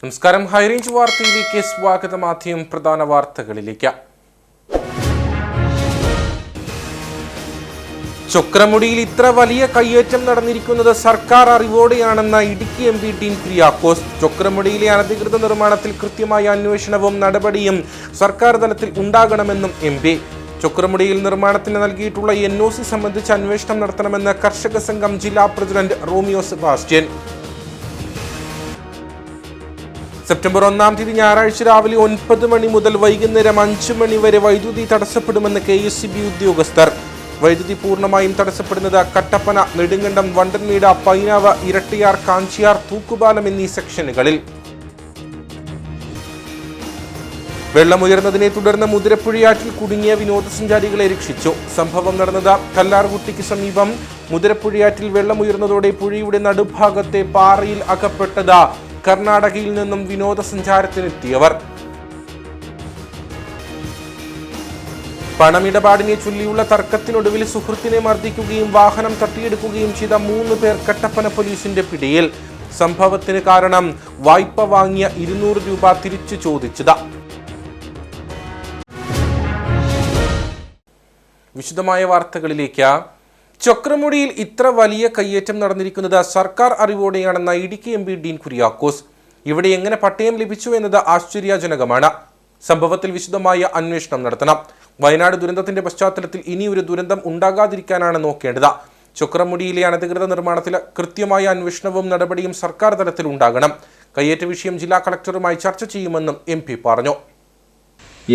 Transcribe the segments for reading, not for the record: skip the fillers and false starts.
നമസ്കാരം. ഹൈറേഞ്ച് വാർത്തയിലേക്ക് സ്വാഗതം. ആദ്യം പ്രധാന വാർത്തകളിലേക്ക്. ചൊക്രമുടിയിൽ ഇത്ര വലിയ കയ്യേറ്റം നടന്നിരിക്കുന്നത് സർക്കാർ അറിവോടെയാണെന്ന ഇടുക്കി എം പി ഡീൻ കുര്യാക്കോസ്. ചൊക്രമുടിയിലെ അനധികൃത നിർമ്മാണത്തിൽ കൃത്യമായ അന്വേഷണവും നടപടിയും സർക്കാർ തലത്തിൽ ഉണ്ടാകണമെന്നും എം പി. ചൊക്രമുടിയിൽ നിർമ്മാണത്തിന് നൽകിയിട്ടുള്ള NOC സംബന്ധിച്ച് അന്വേഷണം നടത്തണമെന്ന് കർഷക സംഘം ജില്ലാ പ്രസിഡന്റ് റോമിയോ സെബാസ്റ്റ്യൻ. സെപ്റ്റംബർ 1 ഞായറാഴ്ച രാവിലെ 9 മണി മുതൽ വൈകുന്നേരം 5 മണി വരെ വൈദ്യുതി തടസ്സപ്പെടുമെന്ന് KSEB ഉദ്യോഗസ്ഥർ. വൈദ്യുതി പൂർണ്ണമായും തടസ്സപ്പെടുന്നത് കട്ടപ്പന, നെടുങ്കണ്ടം, വണ്ടൻമേട്, പൈനാവ്, ഇരട്ടിയാർ, കാഞ്ചിയാർ, തൂക്കുപാലം എന്നീ സെക്ഷനുകളിൽ. വെള്ളമുയർന്നതിനെ തുടർന്ന് മുതിരപ്പുഴയാറ്റിൽ കുടുങ്ങിയ വിനോദസഞ്ചാരികളെ രക്ഷിച്ചു. സംഭവം നടന്നത് കല്ലാർകുട്ടിക്ക് സമീപം. മുതിരപ്പുഴയാറ്റിൽ വെള്ളമുയർന്നതോടെ പുഴയുടെ നടുഭാഗത്തെ പാറയിൽ അകപ്പെട്ടത് കർണാടകയിൽ നിന്നും വിനോദസഞ്ചാരത്തിനെത്തിയവർ. പണമിടപാടിനെ ചൊല്ലിയുള്ള തർക്കത്തിനൊടുവിൽ സുഹൃത്തിനെ മർദ്ദിക്കുകയും വാഹനം തട്ടിയെടുക്കുകയും ചെയ്ത 3 പേർ കട്ടപ്പന പോലീസിന്റെ പിടിയിൽ. സംഭവത്തിന് കാരണം വായ്പ വാങ്ങിയ 200 രൂപ തിരിച്ചു ചോദിച്ചത്. വിശദമായ വാർത്തകളിലേക്ക്. ചൊക്രമുടിയിൽ ഇത്ര വലിയ കയ്യേറ്റം നടന്നിരിക്കുന്നത് സർക്കാർ അറിവോടെയാണെന്ന ഇടുക്കി എം പി ഡീൻ കുര്യാക്കോസ്. ഇവിടെ എങ്ങനെ പട്ടയം ലഭിച്ചു എന്നത് ആശ്ചര്യജനകമാണ്. സംഭവത്തിൽ വിശദമായ അന്വേഷണം നടത്തണം. വയനാട് ദുരന്തത്തിന്റെ പശ്ചാത്തലത്തിൽ ഇനിയൊരു ദുരന്തം ഉണ്ടാകാതിരിക്കാനാണ് നോക്കേണ്ടത്. ചൊക്രമുടിയിലെ അനധികൃത നിർമ്മാണത്തിൽ കൃത്യമായ അന്വേഷണവും നടപടിയും സർക്കാർ തലത്തിൽ ഉണ്ടാകണം. കയ്യേറ്റ വിഷയം ജില്ലാ കളക്ടറുമായി ചർച്ച ചെയ്യുമെന്നും എം പി പറഞ്ഞു.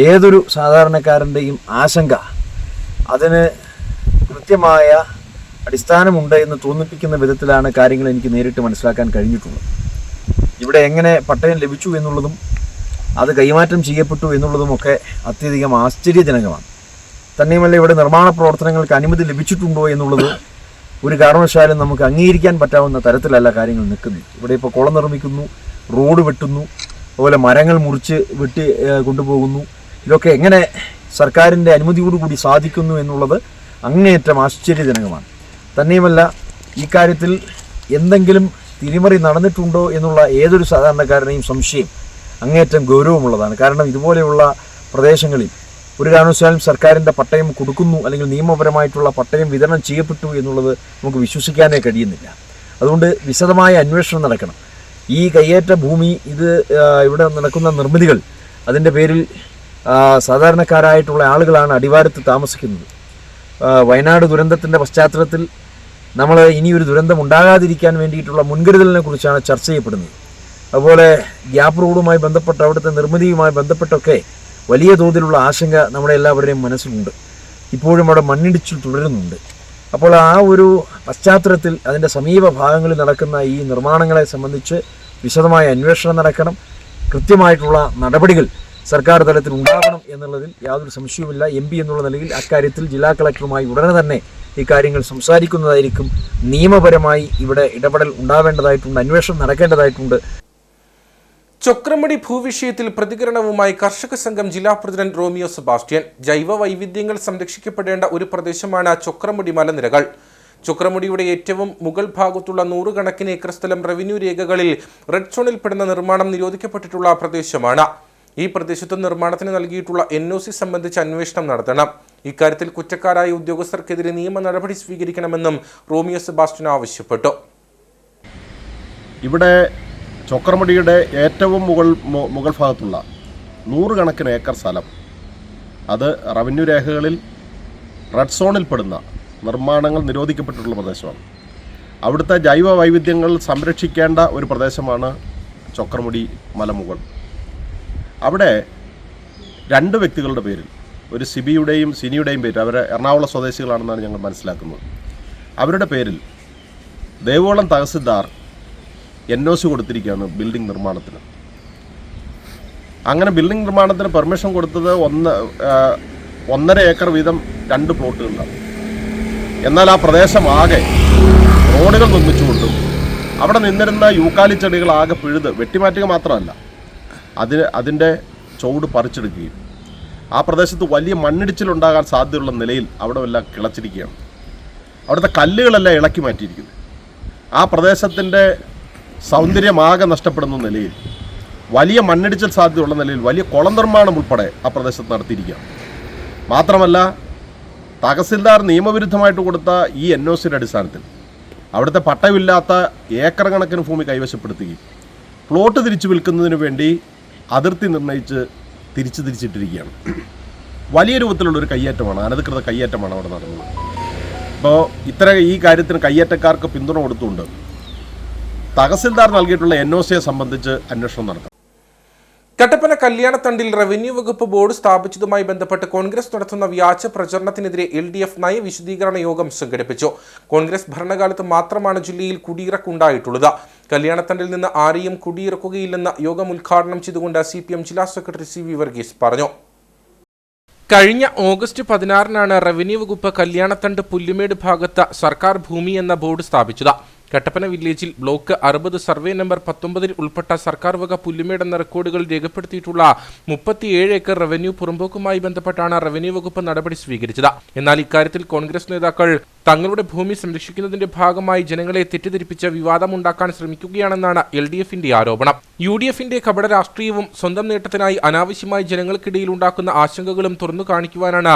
ഏതൊരു സാധാരണക്കാരൻ്റെയും ആശങ്ക അതിന് കൃത്യമായ അടിസ്ഥാനമുണ്ട് എന്ന് തോന്നിപ്പിക്കുന്ന വിധത്തിലാണ് കാര്യങ്ങൾ എനിക്ക് നേരിട്ട് മനസ്സിലാക്കാൻ കഴിഞ്ഞിട്ടുള്ളത്. ഇവിടെ എങ്ങനെ പട്ടയം ലഭിച്ചു എന്നുള്ളതും അത് കൈമാറ്റം ചെയ്യപ്പെട്ടു എന്നുള്ളതുമൊക്കെ അത്യധികം ആശ്ചര്യജനകമാണ്. തന്നെയുമല്ല, ഇവിടെ നിർമ്മാണ പ്രവർത്തനങ്ങൾക്ക് അനുമതി ലഭിച്ചിട്ടുണ്ടോ എന്നുള്ളത് ഒരു കാരണവശാലും നമുക്ക് അംഗീകരിക്കാൻ പറ്റാവുന്ന തരത്തിലല്ല കാര്യങ്ങൾ നിൽക്കുന്നത്. ഇവിടെ ഇപ്പോൾ കുളം നിർമ്മിക്കുന്നു, റോഡ് വെട്ടുന്നു, അതുപോലെ മരങ്ങൾ മുറിച്ച് വെട്ടി കൊണ്ടുപോകുന്നു. ഇതൊക്കെ എങ്ങനെ സർക്കാരിൻ്റെ അനുമതിയോടുകൂടി സാധിക്കുന്നു എന്നുള്ളത് അങ്ങേയറ്റം ആശ്ചര്യജനകമാണ്. തന്നെയുമല്ല, ഈ കാര്യത്തിൽ എന്തെങ്കിലും തിരിമറി നടന്നിട്ടുണ്ടോ എന്നുള്ള ഏതൊരു സാധാരണക്കാരനെയും സംശയം അങ്ങേയറ്റം ഗൗരവമുള്ളതാണ്. കാരണം ഇതുപോലെയുള്ള പ്രദേശങ്ങളിൽ ഒരു കാരണവശാലും സർക്കാരിൻ്റെ പട്ടയം കൊടുക്കുന്നു അല്ലെങ്കിൽ നിയമപരമായിട്ടുള്ള പട്ടയം വിതരണം ചെയ്യപ്പെട്ടു എന്നുള്ളത് നമുക്ക് വിശ്വസിക്കാനേ കഴിയുന്നില്ല. അതുകൊണ്ട് വിശദമായ അന്വേഷണം നടക്കണം. ഈ കയ്യേറ്റ ഭൂമി, ഇവിടെ നടക്കുന്ന നിർമ്മിതികൾ, അതിൻ്റെ പേരിൽ സാധാരണക്കാരായിട്ടുള്ള ആളുകളാണ് അടിവാരത്ത് താമസിക്കുന്നത്. വയനാട് ദുരന്തത്തിൻ്റെ പശ്ചാത്തലത്തിൽ നമ്മൾ ഇനിയൊരു ദുരന്തം ഉണ്ടാകാതിരിക്കാൻ വേണ്ടിയിട്ടുള്ള മുൻകരുതലിനെ കുറിച്ചാണ് ചർച്ച ചെയ്യപ്പെടുന്നത്. അതുപോലെ ഗ്യാപ്പ് റോഡുമായി ബന്ധപ്പെട്ട് അവിടുത്തെ നിർമ്മിതിയുമായി ബന്ധപ്പെട്ടൊക്കെ വലിയ തോതിലുള്ള ആശങ്ക നമ്മുടെ എല്ലാവരുടെയും മനസ്സിലുണ്ട്. ഇപ്പോഴും അവിടെ മണ്ണിടിച്ചിൽ തുടരുന്നുണ്ട്. അപ്പോൾ ആ ഒരു പശ്ചാത്തലത്തിൽ അതിൻ്റെ സമീപ ഭാഗങ്ങളിൽ നടക്കുന്ന ഈ നിർമ്മാണങ്ങളെ സംബന്ധിച്ച് വിശദമായ അന്വേഷണം നടക്കണം. കൃത്യമായിട്ടുള്ള നടപടികൾ സർക്കാർ തലത്തിൽ ഉണ്ടാകണം എന്നുള്ളതിൽ യാതൊരു സംശയവുമില്ല. MP എന്നുള്ള നിലയിൽ അക്കാര്യത്തിൽ ജില്ലാ കളക്ടറുമായി ഉടനെ തന്നെ ഇക്കാര്യങ്ങൾ സംസാരിക്കുന്നതായിരിക്കും. നിയമപരമായി ഇവിടെ ഇടപെടൽ ഉണ്ടാവേണ്ടതായിട്ടുണ്ട്, അന്വേഷണം നടക്കേണ്ടതായിട്ടുണ്ട്. ചൊക്രമുടി ഭൂവിഷയത്തിൽ പ്രതികരണവുമായി കർഷക സംഘം ജില്ലാ പ്രസിഡന്റ് റോമിയോ സെബാസ്റ്റ്യൻ. ജൈവ വൈവിധ്യങ്ങൾ സംരക്ഷിക്കപ്പെടേണ്ട ഒരു പ്രദേശമാണ് ചൊക്രമുടി മലനിരകൾ. ചൊക്രമുടിയുടെ ഏറ്റവും മുകൾ ഭാഗത്തുള്ള 100 കണക്കിന് ഏക്കർ സ്ഥലം റവന്യൂ രേഖകളിൽ റെഡ് സോണിൽപ്പെടുന്ന നിർമ്മാണം നിരോധിക്കപ്പെട്ടിട്ടുള്ള പ്രദേശമാണ്. ഈ പ്രദേശത്ത് നിർമ്മാണത്തിന് നൽകിയിട്ടുള്ള NOC സംബന്ധിച്ച് അന്വേഷണം നടത്തണം. ഇക്കാര്യത്തിൽ കുറ്റക്കാരായ ഉദ്യോഗസ്ഥർക്കെതിരെ നിയമ നടപടി സ്വീകരിക്കണമെന്നും റോമിയോ സെബാസ്റ്റ്യൻ ആവശ്യപ്പെട്ടു. ഇവിടെ ചൊക്രമുടിയുടെ ഏറ്റവും മുകൾ ഭാഗത്തുള്ള 100 കണക്കിന് ഏക്കർ സ്ഥലം, അത് റവന്യൂ രേഖകളിൽ റെഡ് സോണിൽപ്പെടുന്ന നിർമ്മാണങ്ങൾ നിരോധിക്കപ്പെട്ടിട്ടുള്ള പ്രദേശമാണ്. അവിടുത്തെ ജൈവ വൈവിധ്യങ്ങൾ സംരക്ഷിക്കേണ്ട ഒരു പ്രദേശമാണ് ചൊക്രമുടി മലമുകൾ. അവിടെ 2 വ്യക്തികളുടെ പേരിൽ, ഒരു സിബിയുടെയും സിനിയുടെയും പേരിൽ, അവർ എറണാകുളം സ്വദേശികളാണെന്നാണ് ഞങ്ങൾ മനസ്സിലാക്കുന്നത്. അവരുടെ പേരിൽ ദേവോളം തഹസിൽദാർ NOC കൊടുത്തിരിക്കുകയാണ് ബിൽഡിംഗ് നിർമ്മാണത്തിന്. അങ്ങനെ ബിൽഡിംഗ് നിർമ്മാണത്തിന് പെർമിഷൻ കൊടുത്തത് 1.5 ഏക്കർ വീതം 2 പ്ലോട്ടുകളിലാണ്. എന്നാൽ ആ പ്രദേശമാകെ റോഡുകൾ നിർമ്മിച്ചുകൊണ്ടും അവിടെ നിന്നിരുന്ന യൂക്കാലി ചെടികൾ ആകെ പിഴുത് വെട്ടിമാറ്റുക മാത്രമല്ല, അതിൻ്റെ ചുവട് പറിച്ചെടുക്കുകയും ആ പ്രദേശത്ത് വലിയ മണ്ണിടിച്ചിലുണ്ടാകാൻ സാധ്യതയുള്ള നിലയിൽ അവിടെ എല്ലാം കിളച്ചിരിക്കുകയാണ്. അവിടുത്തെ കല്ലുകളെല്ലാം ഇളക്കി മാറ്റിയിരിക്കുന്നു. ആ പ്രദേശത്തിൻ്റെ സൗന്ദര്യമാകെ നഷ്ടപ്പെടുന്ന നിലയിൽ വലിയ മണ്ണിടിച്ചിൽ സാധ്യതയുള്ള നിലയിൽ വലിയ കുളം നിർമ്മാണം ഉൾപ്പെടെ ആ പ്രദേശത്ത് നടത്തിയിരിക്കുകയാണ്. മാത്രമല്ല തഹസിൽദാർ നിയമവിരുദ്ധമായിട്ട് കൊടുത്ത ഈ NOCയുടെ അടിസ്ഥാനത്തിൽ അവിടുത്തെ പട്ടയമില്ലാത്ത ഏക്കർ കണക്കിന് ഭൂമി കൈവശപ്പെടുത്തുകയും പ്ലോട്ട് തിരിച്ചു വിൽക്കുന്നതിന് വേണ്ടി അതിർത്തി നിർണ്ണയിച്ച് തിരിച്ചിട്ടിരിക്കുകയാണ്. വലിയ രൂപത്തിലുള്ളൊരു കയ്യേറ്റമാണ്, അനധികൃത കയ്യേറ്റമാണ് അവിടെ നടന്നത്. അപ്പോൾ ഈ കാര്യത്തിന് കയ്യേറ്റക്കാർക്ക് പിന്തുണ കൊടുത്തുകൊണ്ട് തഹസിൽദാർ നൽകിയിട്ടുള്ള NOCയെ സംബന്ധിച്ച് അന്വേഷണം നടത്തണം. കട്ടപ്പന കല്യാണത്തണ്ടിൽ റവന്യൂ വകുപ്പ് ബോർഡ് സ്ഥാപിച്ചതുമായി ബന്ധപ്പെട്ട് കോൺഗ്രസ് നടത്തുന്ന വ്യാജ പ്രചരണത്തിനെതിരെ LDF നയവിശദീകരണ യോഗം സംഘടിപ്പിച്ചു. കോൺഗ്രസ് ഭരണകാലത്ത് മാത്രമാണ് ജില്ലയിൽ കുടിയിറക്കുണ്ടായിട്ടുള്ളത്. കല്യാണത്തണ്ടിൽ നിന്ന് ആരെയും കുടിയിറക്കുകയില്ലെന്ന് യോഗം ഉദ്ഘാടനം ചെയ്തുകൊണ്ട് CPM ജില്ലാ സെക്രട്ടറി CV വർഗീസ് പറഞ്ഞു. കഴിഞ്ഞ ഓഗസ്റ്റ് 16-നാണ് റവന്യൂ വകുപ്പ് കല്യാണത്തണ്ട് പുല്ലുമേട് ഭാഗത്ത് സർക്കാർ ഭൂമി എന്ന ബോർഡ് സ്ഥാപിച്ചത്. കട്ടപ്പന വില്ലേജിൽ ബ്ലോക്ക് 60 സർവേ നമ്പർ 19 ഉൾപ്പെട്ട സർക്കാർ വക പുല്ലുമേട് എന്ന റെക്കോർഡുകൾ രേഖപ്പെടുത്തിയിട്ടുള്ള 37 ഏക്കർ റവന്യൂ പുറമ്പോക്കുമായി ബന്ധപ്പെട്ടാണ് റവന്യൂ വകുപ്പ് നടപടി സ്വീകരിച്ചത്. എന്നാൽ ഇക്കാര്യത്തിൽ കോൺഗ്രസ് നേതാക്കൾ തങ്ങളുടെ ഭൂമി സംരക്ഷിക്കുന്നതിന്റെ ഭാഗമായി ജനങ്ങളെ തെറ്റിദ്ധരിപ്പിച്ച് വിവാദമുണ്ടാക്കാൻ ശ്രമിക്കുകയാണെന്നാണ് LDFന്റെ ആരോപണം. UDFന്റെ കപട രാഷ്ട്രീയവും സ്വന്തം നേട്ടത്തിനായി അനാവശ്യമായി ജനങ്ങൾക്കിടയിൽ ഉണ്ടാക്കുന്ന ആശങ്കകളും തുറന്നു കാണിക്കുവാനാണ്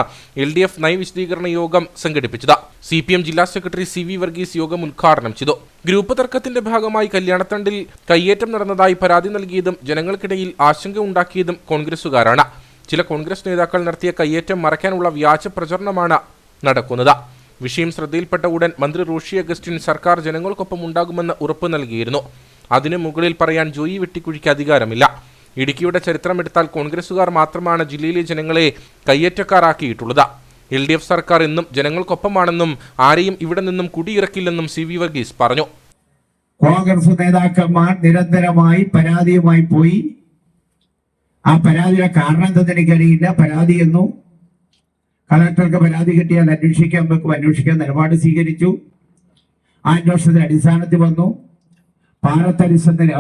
LDF നയവിശദീകരണ യോഗം സംഘടിപ്പിച്ചത്. CPM ജില്ലാ സെക്രട്ടറി CV വർഗീസ് യോഗം ഉദ്ഘാടനം ചെയ്തു. ഗ്രൂപ്പ് തർക്കത്തിന്റെ ഭാഗമായി കല്യാണത്തണ്ടിൽ കയ്യേറ്റം നടന്നതായി പരാതി നൽകിയതും ജനങ്ങൾക്കിടയിൽ ആശങ്ക ഉണ്ടാക്കിയതും കോൺഗ്രസുകാരാണ്. ചില കോൺഗ്രസ് നേതാക്കൾ നടത്തിയ കയ്യേറ്റം മറയ്ക്കാനുള്ള വ്യാജ പ്രചരണമാണ് നടക്കുന്നത്. വിഷയം ശ്രദ്ധയിൽപ്പെട്ട ഉടൻ മന്ത്രി റോഷി അഗസ്റ്റിൻ സർക്കാർ ജനങ്ങൾക്കൊപ്പം ഉണ്ടാകുമെന്ന് ഉറപ്പു നൽകിയിരുന്നു. അതിനു മുകളിൽ പറയാൻ ജോയി വെട്ടിക്കുഴിക്ക് അധികാരമില്ല. ഇടുക്കിയുടെ ചരിത്രമെടുത്താൽ കോൺഗ്രസുകാർ മാത്രമാണ് ജില്ലയിലെ ജനങ്ങളെ കയ്യേറ്റക്കാരാക്കിയിട്ടുള്ളത്. LDF സർക്കാർ എന്നും ജനങ്ങൾക്കൊപ്പമാണെന്നും ആരെയും ഇവിടെ നിന്നും കുടിയിറക്കില്ലെന്നും CV വർഗീസ് പറഞ്ഞു. കോൺഗ്രസ് നേതാക്കന്മാർ നിരന്തരമായി പരാതിയുമായി പോയി. ആ പരാതിയുടെ കാരണം എന്തെന്ന് എനിക്കറിയില്ല. പരാതി എന്നു കളക്ടർക്ക് പരാതി കിട്ടിയാൽ അന്വേഷിക്കാൻ വെക്കും, അന്വേഷിക്കാൻ നിലപാട് സ്വീകരിച്ചു. ആ അന്വേഷണത്തിന്റെ അടിസ്ഥാനത്തിൽ വന്നു. പാറത്തരിശത്തിന്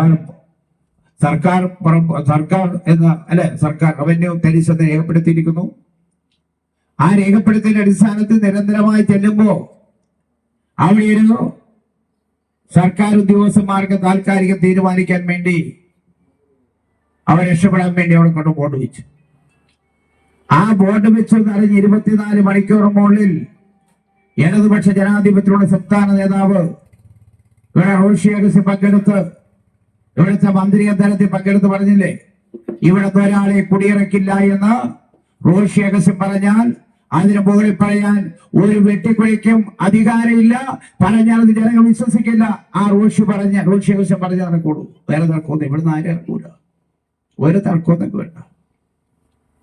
സർക്കാർ റവന്യൂ തരിശെന്ന് രേഖപ്പെടുത്തിയിരിക്കുന്നു. ആ രേഖപ്പെടുത്തലിന്റെ അടിസ്ഥാനത്തിൽ നിരന്തരമായി ചെല്ലുമ്പോ അവിടെയൊരു സർക്കാർ ഉദ്യോഗസ്ഥന്മാർക്ക് താൽക്കാലികം തീരുമാനിക്കാൻ വേണ്ടി അവർ രക്ഷപ്പെടാൻ വേണ്ടി അവിടെ കൊണ്ട് ബോർഡ് വെച്ചു. ആ ബോർഡ് വെച്ച് അറിഞ്ഞ് 24 മണിക്കൂറിനുള്ളിൽ ഇടതുപക്ഷ ജനാധിപത്യത്തിലുള്ള സംസ്ഥാന നേതാവ് ഇവിടെ റോഷി അഗസ്റ്റിൻ പങ്കെടുത്ത്, ഇവിടുത്തെ മന്ത്രി തലത്തിൽ പങ്കെടുത്ത് പറഞ്ഞില്ലേ, ഇവിടുത്തെ ഒരാളെ കുടിയിറക്കില്ല എന്ന് റോഷി അഗസ്റ്റിൻ പറഞ്ഞാൽ അതിന് മുകളിൽ പറയാൻ ഒരു വെട്ടിക്കുഴിക്കും അധികാരമില്ല. പറഞ്ഞാൽ അത് ജനങ്ങൾ വിശ്വസിക്കില്ല. ആ റോഷി അഗസ്റ്റിൻ പറഞ്ഞ നടക്കുള്ളൂ. വേറെ തർക്കമൊന്നും ഇവിടുന്ന് ആരും ഇറക്കൂല. ഒരു തർക്കമൊന്നും വേണ്ട.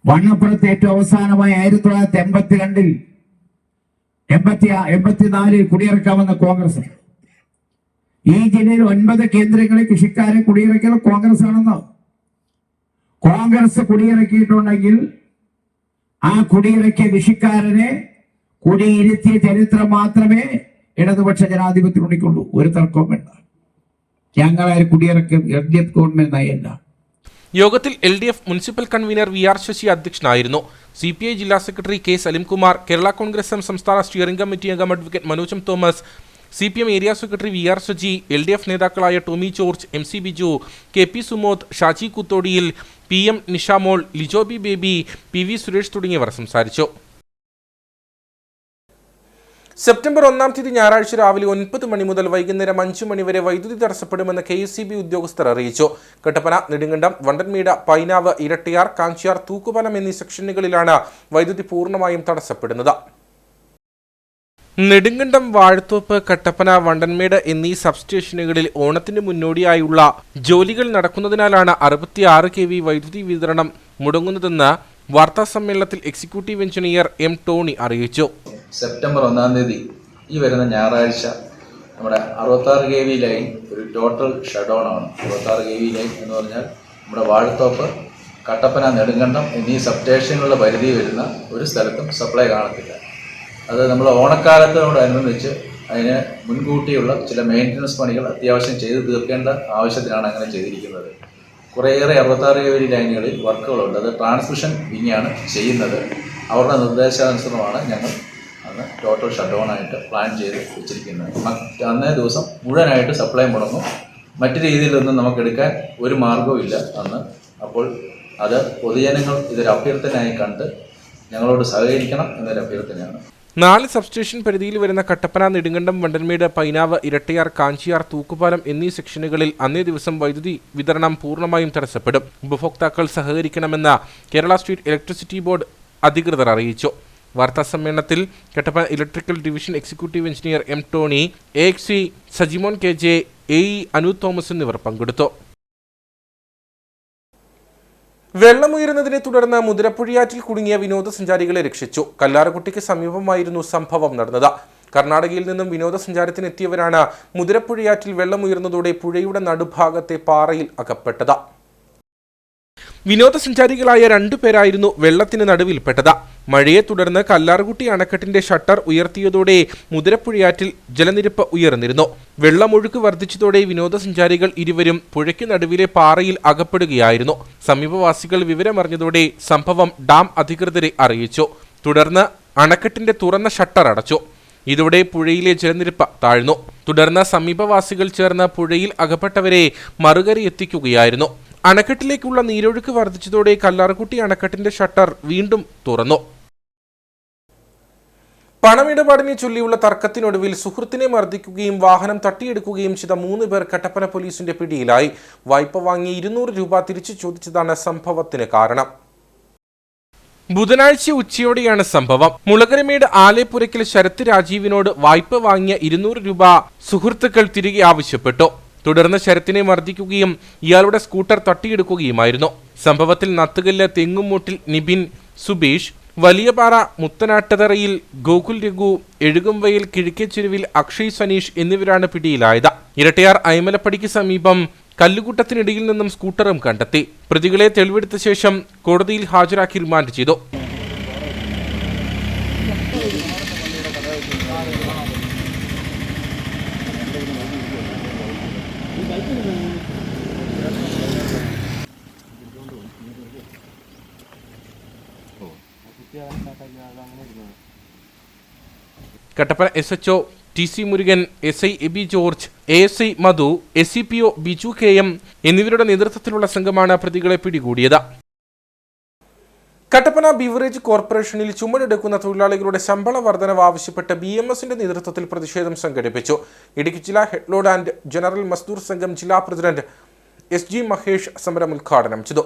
വണ്ണപ്പുറത്ത് ഏറ്റവും അവസാനമായി 1982-ൽ 84-ൽ കുടിയിറക്കാമെന്ന കോൺഗ്രസ്. ഈ ജില്ലയിൽ 9 കേന്ദ്രങ്ങളിൽ കൃഷിക്കാരെ കുടിയിറക്കിയത് കോൺഗ്രസ് ആണെന്ന്. കോൺഗ്രസ് കുടിയിറക്കിയിട്ടുണ്ടെങ്കിൽ ആ കുടിയിറക്കിയ കൃഷിക്കാരനെ കുടിയിരുത്തിയ ചരിത്രം മാത്രമേ ഇടതുപക്ഷ ജനാധിപത്യം ഉണ്ടിക്കുള്ളൂ. ഒരു തർക്കവും വേണ്ട. ഞങ്ങളാരും കുടിയിറക്കും LDF ഗവൺമെന്റ് നയല്ല. യോഗത്തിൽ LDF municipal convener VR Sasi അധ്യക്ഷനായിരുന്നു. CPI ജില്ലാ secretary K Salimkumar, Kerala Congress M സംസ്ഥാന സ്റ്റിയറിംഗ് കമ്മിറ്റി അംഗം advocate Manoj Thomas, CPM area secretary VR Saji, LDF നേതാക്കളായ ടോമി ജോർജ്, MC ബിജു, KP സുമോദ്, ഷാജി കുത്തോടിയിൽ, PM നിഷാമോൾ, ലിജോബി ബേബി, PV സുരേഷ് തുടങ്ങിയവർ സംസാരിച്ചു. സെപ്റ്റംബർ 1-ാം തീയതി ഞായറാഴ്ച രാവിലെ 9 മണി മുതൽ വൈകുന്നേരം 5 മണി വരെ വൈദ്യുതി തടസ്സപ്പെടുമെന്ന് KSEB ഉദ്യോഗസ്ഥർ അറിയിച്ചു. കട്ടപ്പന, നെടുങ്കണ്ടം, വണ്ടൻമേട്, പൈനാവ്, ഇരട്ടിയാർ, കാഞ്ചിയാർ, തൂക്കുപാലം എന്നീ സെക്ഷനുകളിലാണ് വൈദ്യുതി പൂർണ്ണമായും തടസ്സപ്പെടുന്നത്. നെടുങ്കണ്ടം, വാഴത്തോപ്പ്, കട്ടപ്പന, വണ്ടൻമേട് എന്നീ സബ്സ്റ്റേഷനുകളിൽ ഓണത്തിന് മുന്നോടിയായുള്ള ജോലികൾ നടക്കുന്നതിനാലാണ് 66 kV വൈദ്യുതി വിതരണം മുടങ്ങുന്നതെന്ന് വാർത്താസമ്മേളനത്തിൽ എക്സിക്യൂട്ടീവ് എഞ്ചിനീയർ M ടോണി അറിയിച്ചു. സെപ്റ്റംബർ 1-ാം തീയതി ഈ വരുന്ന ഞായറാഴ്ച നമ്മുടെ 66 kV ലൈൻ ഒരു ടോട്ടൽ ഷട്ട് ഡൗൺ ആണ്. 66 kV ലൈൻ എന്ന് പറഞ്ഞാൽ നമ്മുടെ വാഴത്തോപ്പ്, കട്ടപ്പന, നെടുങ്കണ്ടം എന്നീ സബ്സ്റ്റേഷനുകളുടെ പരിധി വരുന്ന ഒരു സ്ഥലത്തും സപ്ലൈ കാണത്തില്ല. അത് നമ്മൾ ഓണക്കാലത്തോടനുബന്ധിച്ച് അതിന് മുൻകൂട്ടിയുള്ള ചില മെയിൻ്റനൻസ് പണികൾ അത്യാവശ്യം ചെയ്ത് തീർക്കേണ്ട ആവശ്യത്തിനാണ് അങ്ങനെ ചെയ്തിരിക്കുന്നത്. കുറേയേറെ 66 kV ലൈനുകളിൽ വർക്കുകളുണ്ട്. അത് ട്രാൻസ്മിഷൻ വിങ്ങാണ് ചെയ്യുന്നത്. അവരുടെ നിർദ്ദേശാനുസൃതമാണ് ഞങ്ങൾ അന്ന് ടോട്ടൽ ഷട്ട് ഡൗൺ ആയിട്ട് പ്ലാൻ ചെയ്ത് വെച്ചിരിക്കുന്നത്. അന്നേ ദിവസം മുഴുവനായിട്ട് സപ്ലൈ മുടങ്ങും. മറ്റു രീതിയിലൊന്നും നമുക്കെടുക്കാൻ ഒരു മാർഗവും ഇല്ല അന്ന്. അപ്പോൾ അത് പൊതുജനങ്ങൾ ഇതൊരു അഭ്യർത്ഥനയായി കണ്ട് ഞങ്ങളോട് സഹകരിക്കണം എന്നൊരു അഭ്യർത്ഥനയാണ്. 4 സബ്സ്റ്റേഷൻ പരിധിയിൽ വരുന്ന കട്ടപ്പന, നെടുങ്കണ്ടം, വണ്ടൻമേട്, പൈനാവ്, ഇരട്ടയാർ, കാഞ്ചിയാർ, തൂക്കുപാലം എന്നീ സെക്ഷനുകളിൽ അന്നേ ദിവസം വൈദ്യുതി വിതരണം പൂർണ്ണമായും തടസ്സപ്പെടും. ഉപഭോക്താക്കൾ സഹകരിക്കണമെന്ന് കേരള സ്റ്റേറ്റ് ഇലക്ട്രിസിറ്റി ബോർഡ് അധികൃതർ അറിയിച്ചു. വാർത്താസമ്മേളനത്തിൽ Kattappana electrical division executive engineer M Tony, AXC Sajimon KJ, AE Anu Thomas എന്നിവർ പങ്കെടുത്തു. വെള്ളമുയരുന്നതിനെ തുടർന്ന് മുതിരപ്പുഴയാറ്റിൽ കുടുങ്ങിയ വിനോദസഞ്ചാരികളെ രക്ഷിച്ചു. കല്ലാറുകുട്ടിക്ക് സമീപമായിരുന്നു സംഭവം നടന്നത്. കർണാടകയിൽ നിന്നും വിനോദസഞ്ചാരത്തിനെത്തിയവരാണ് മുതിരപ്പുഴയാറ്റിൽ വെള്ളമുയർന്നതോടെ പുഴയുടെ നടുഭാഗത്തെ പാറയിൽ അകപ്പെട്ടത്. വിനോദസഞ്ചാരികളായ 2 പേരായിരുന്നു വെള്ളത്തിന് നടുവിൽപ്പെട്ടത്. മഴയെ തുടർന്ന് കല്ലാറുകുട്ടി അണക്കെട്ടിന്റെ ഷട്ടർ ഉയർത്തിയതോടെ മുതിരപ്പുഴയാറ്റിൽ ജലനിരപ്പ് ഉയർന്നിരുന്നു. വെള്ളമൊഴുക്ക് വർദ്ധിച്ചതോടെ വിനോദസഞ്ചാരികൾ ഇരുവരും പുഴയ്ക്ക് നടുവിലെ പാറയിൽ അകപ്പെടുകയായിരുന്നു. സമീപവാസികൾ വിവരമറിഞ്ഞതോടെ സംഭവം ഡാം അധികൃതരെ അറിയിച്ചു. തുടർന്ന് അണക്കെട്ടിന്റെ തുറന്ന ഷട്ടർ അടച്ചു. ഇതോടെ പുഴയിലെ ജലനിരപ്പ് താഴ്ന്നു. തുടർന്ന് സമീപവാസികൾ ചേർന്ന് പുഴയിൽ അകപ്പെട്ടവരെ മറുകരയെത്തിക്കുകയായിരുന്നു. അണക്കെട്ടിലേക്കുള്ള നീരൊഴുക്ക് വർദ്ധിച്ചതോടെ കല്ലാറുകുട്ടി അണക്കെട്ടിന്റെ ഷട്ടർ വീണ്ടും തുറന്നു. പണമിടപാടിനെ ചൊല്ലിയുള്ള തർക്കത്തിനൊടുവിൽ സുഹൃത്തിനെ മർദ്ദിക്കുകയും വാഹനം തട്ടിയെടുക്കുകയും ചെയ്ത 3 പേർ കട്ടപ്പന പോലീസിന്റെ പിടിയിലായി. വായ്പ വാങ്ങി 200 രൂപ തിരിച്ചു ചോദിച്ചതാണ് സംഭവത്തിന് കാരണം. ബുധനാഴ്ച ഉച്ചയോടെയാണ് സംഭവം. മുളകരമേട് ആലേപ്പുരയ്ക്കൽ ശരത് രാജീവിനോട് വായ്പ വാങ്ങിയ 200 രൂപ സുഹൃത്തുക്കൾ തിരികെ ആവശ്യപ്പെട്ടു. തുടർന്ന് ശരത്തിനെ മർദ്ദിക്കുകയും ഇയാളുടെ സ്കൂട്ടർ തട്ടിയെടുക്കുകയുമായിരുന്നു. സംഭവത്തിൽ നത്തുകല്ല് തെങ്ങുമൂട്ടിൽ നിബിൻ സുബീഷ്, വലിയപാറ മുത്തനാട്ടതറയിൽ ഗോകുൽ രഘു, എഴുകുംവയൽ കിഴക്കേച്ചെരുവിൽ അക്ഷയ് സനീഷ് എന്നിവരാണ് പിടിയിലായത്. ഇരട്ടയാർ അയ്മലപ്പടിക്ക് സമീപം കല്ലുകൂട്ടത്തിനിടയിൽ നിന്നും സ്കൂട്ടറും കണ്ടെത്തി. പ്രതികളെ തെളിവെടുത്ത ശേഷം കോടതിയിൽ ഹാജരാക്കി റിമാൻഡ് ചെയ്തു. Kattappana SHO TC Murugan, SI Aby George, ASI Madhu, SCPO Biju KM എന്നിവരുടെ നേതൃത്വത്തിലുള്ള സംഘമാണ് പ്രതികളെ പിടികൂടിയത്. കട്ടപ്പന ബീവറേജ് കോർപ്പറേഷനിൽ ചുമടെടുക്കുന്ന തൊഴിലാളികളുടെ ശമ്പള വർധനവ് ആവശ്യപ്പെട്ട് BMSന്റെ നേതൃത്വത്തിൽ പ്രതിഷേധം സംഘടിപ്പിച്ചു. ഇടുക്കി ജില്ലാ ഹെഡ്ലോഡ് ആൻഡ് ജനറൽ മസ്ദൂർ സംഘം ജില്ലാ പ്രസിഡന്റ് SG മഹേഷ് സമരം ഉദ്ഘാടനം ചെയ്തു.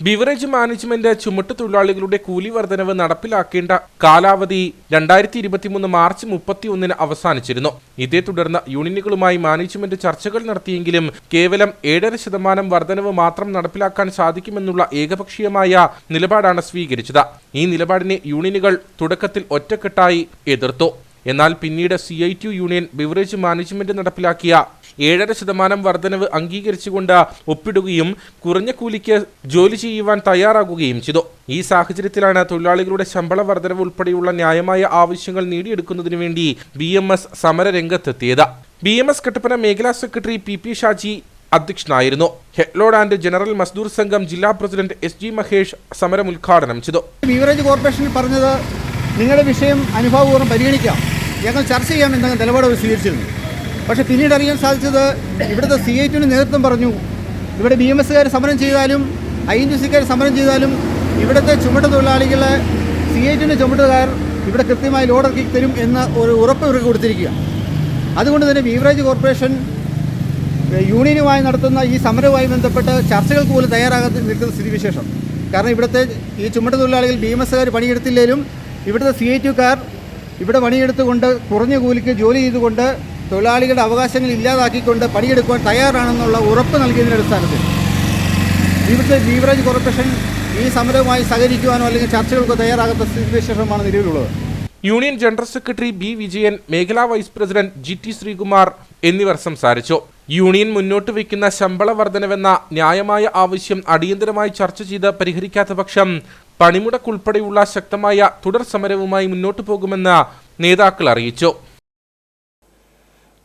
ബീവറേജ് മാനേജ്മെന്റ് ചുമട്ട് തൊഴിലാളികളുടെ കൂലി വർധനവ് നടപ്പിലാക്കേണ്ട കാലാവധി 2023 മാർച്ച് 31 അവസാനിച്ചിരുന്നു. ഇതേ തുടർന്ന് യൂണിയനുകളുമായി മാനേജ്മെന്റ് ചർച്ചകൾ നടത്തിയെങ്കിലും കേവലം 7.5% വർധനവ് മാത്രം നടപ്പിലാക്കാൻ സാധിക്കുമെന്നുള്ള ഏകപക്ഷീയമായ നിലപാടാണ് സ്വീകരിച്ചത്. ഈ നിലപാടിനെ യൂണിയനുകൾ തുടക്കത്തിൽ ഒറ്റക്കെട്ടായി എതിർത്തു. എന്നാൽ പിന്നീട് CITU യൂണിയൻ ബിവറേജ് മാനേജ്മെന്റ് നടപ്പിലാക്കിയ 7.5% വർധനവ് അംഗീകരിച്ചുകൊണ്ട് ഒപ്പിടുകയും കുറഞ്ഞ കൂലിക്ക് ജോലി ചെയ്യുവാൻ തയ്യാറാകുകയും ചെയ്തു. ഈ സാഹചര്യത്തിലാണ് തൊഴിലാളികളുടെ ശമ്പള വർധനവ് ഉൾപ്പെടെയുള്ള ന്യായമായ ആവശ്യങ്ങൾ നേടിയെടുക്കുന്നതിനു വേണ്ടി BMS സമരരംഗത്തെത്തിയത്. BMS കട്ടപ്പന മേഖലാ സെക്രട്ടറി PP ഷാജി അധ്യക്ഷനായിരുന്നു. ഹെഡ്ലോഡ് ആൻഡ് ജനറൽ മസ്ദൂർ സംഘം ജില്ലാ പ്രസിഡന്റ് SG മഹേഷ് സമരം ഉദ്ഘാടനം ചെയ്തു. ബീവറേജ് കോർപ്പറേഷനിൽ പറഞ്ഞത് നിങ്ങളുടെ വിഷയം അനുഭാവപൂർവ്വം പരിഗണിക്കാം, ഞങ്ങൾ ചർച്ച ചെയ്യാമെന്ന നിലപാട് സ്വീകരിച്ചിരുന്നു. പക്ഷേ പിന്നീട് അറിയാൻ സാധിച്ചത് ഇവിടുത്തെ CITUവിന് നേതൃത്വം പറഞ്ഞു, ഇവിടെ BMSകാർ സമരം ചെയ്താലും INTUCക്കാർ സമരം ചെയ്താലും ഇവിടുത്തെ ചുമട്ട് തൊഴിലാളികളെ CITUവിൻ്റെ ചുമട്ടുകാർ ഇവിടെ കൃത്യമായി ലോഡിറക്കി തരും എന്ന ഒരു ഉറപ്പ് ഇവർക്ക് കൊടുത്തിരിക്കുക. അതുകൊണ്ട് തന്നെ ബീവറേജ് കോർപ്പറേഷൻ യൂണിയനുമായി നടത്തുന്ന ഈ സമരവുമായി ബന്ധപ്പെട്ട് ചർച്ചകൾക്ക് പോലും തയ്യാറാകാതെ നിൽക്കുന്ന സ്ഥിതിവിശേഷം. കാരണം ഇവിടുത്തെ ഈ ചുമട്ട് തൊഴിലാളികൾ BMSകാർ പണിയെടുത്തില്ലെങ്കിലും ഇവിടുത്തെ CITUക്കാർ ഇവിടെ പണിയെടുത്തുകൊണ്ട് കുറഞ്ഞ കൂലിക്ക് ജോലി ചെയ്തുകൊണ്ട് തൊഴിലാളികളുടെ അവകാശങ്ങൾ ഇല്ലാതാക്കിക്കൊണ്ട് പണിയെടുക്കുവാൻ തയ്യാറാണെന്നുള്ള ഉറപ്പ് നൽകിയതിൻ്റെ അടിസ്ഥാനത്തിൽ ഇവിടുത്തെ ബീവറേജ് കോർപ്പറേഷൻ ഈ സമരവുമായി സഹകരിക്കുവാനോ അല്ലെങ്കിൽ ചർച്ചകൾക്കോ തയ്യാറാകാത്ത സ്ഥിതിവിശേഷമാണ് നിലവിലുള്ളത്. Union general secretary B Vijayan, മേഖലാ വൈസ് പ്രസിഡന്റ് GT ശ്രീകുമാർ എന്നിവർ സംസാരിച്ചു. യൂണിയൻ മുന്നോട്ട് വയ്ക്കുന്ന ശമ്പള വർധനവെന്ന ന്യായമായ ആവശ്യം അടിയന്തരമായി ചർച്ച ചെയ്ത് പരിഹരിക്കാത്ത പക്ഷം പണിമുടക്കുൾപ്പെടെയുള്ള ശക്തമായ തുടർ സമരവുമായി മുന്നോട്ടു പോകുമെന്ന് നേതാക്കൾ അറിയിച്ചു.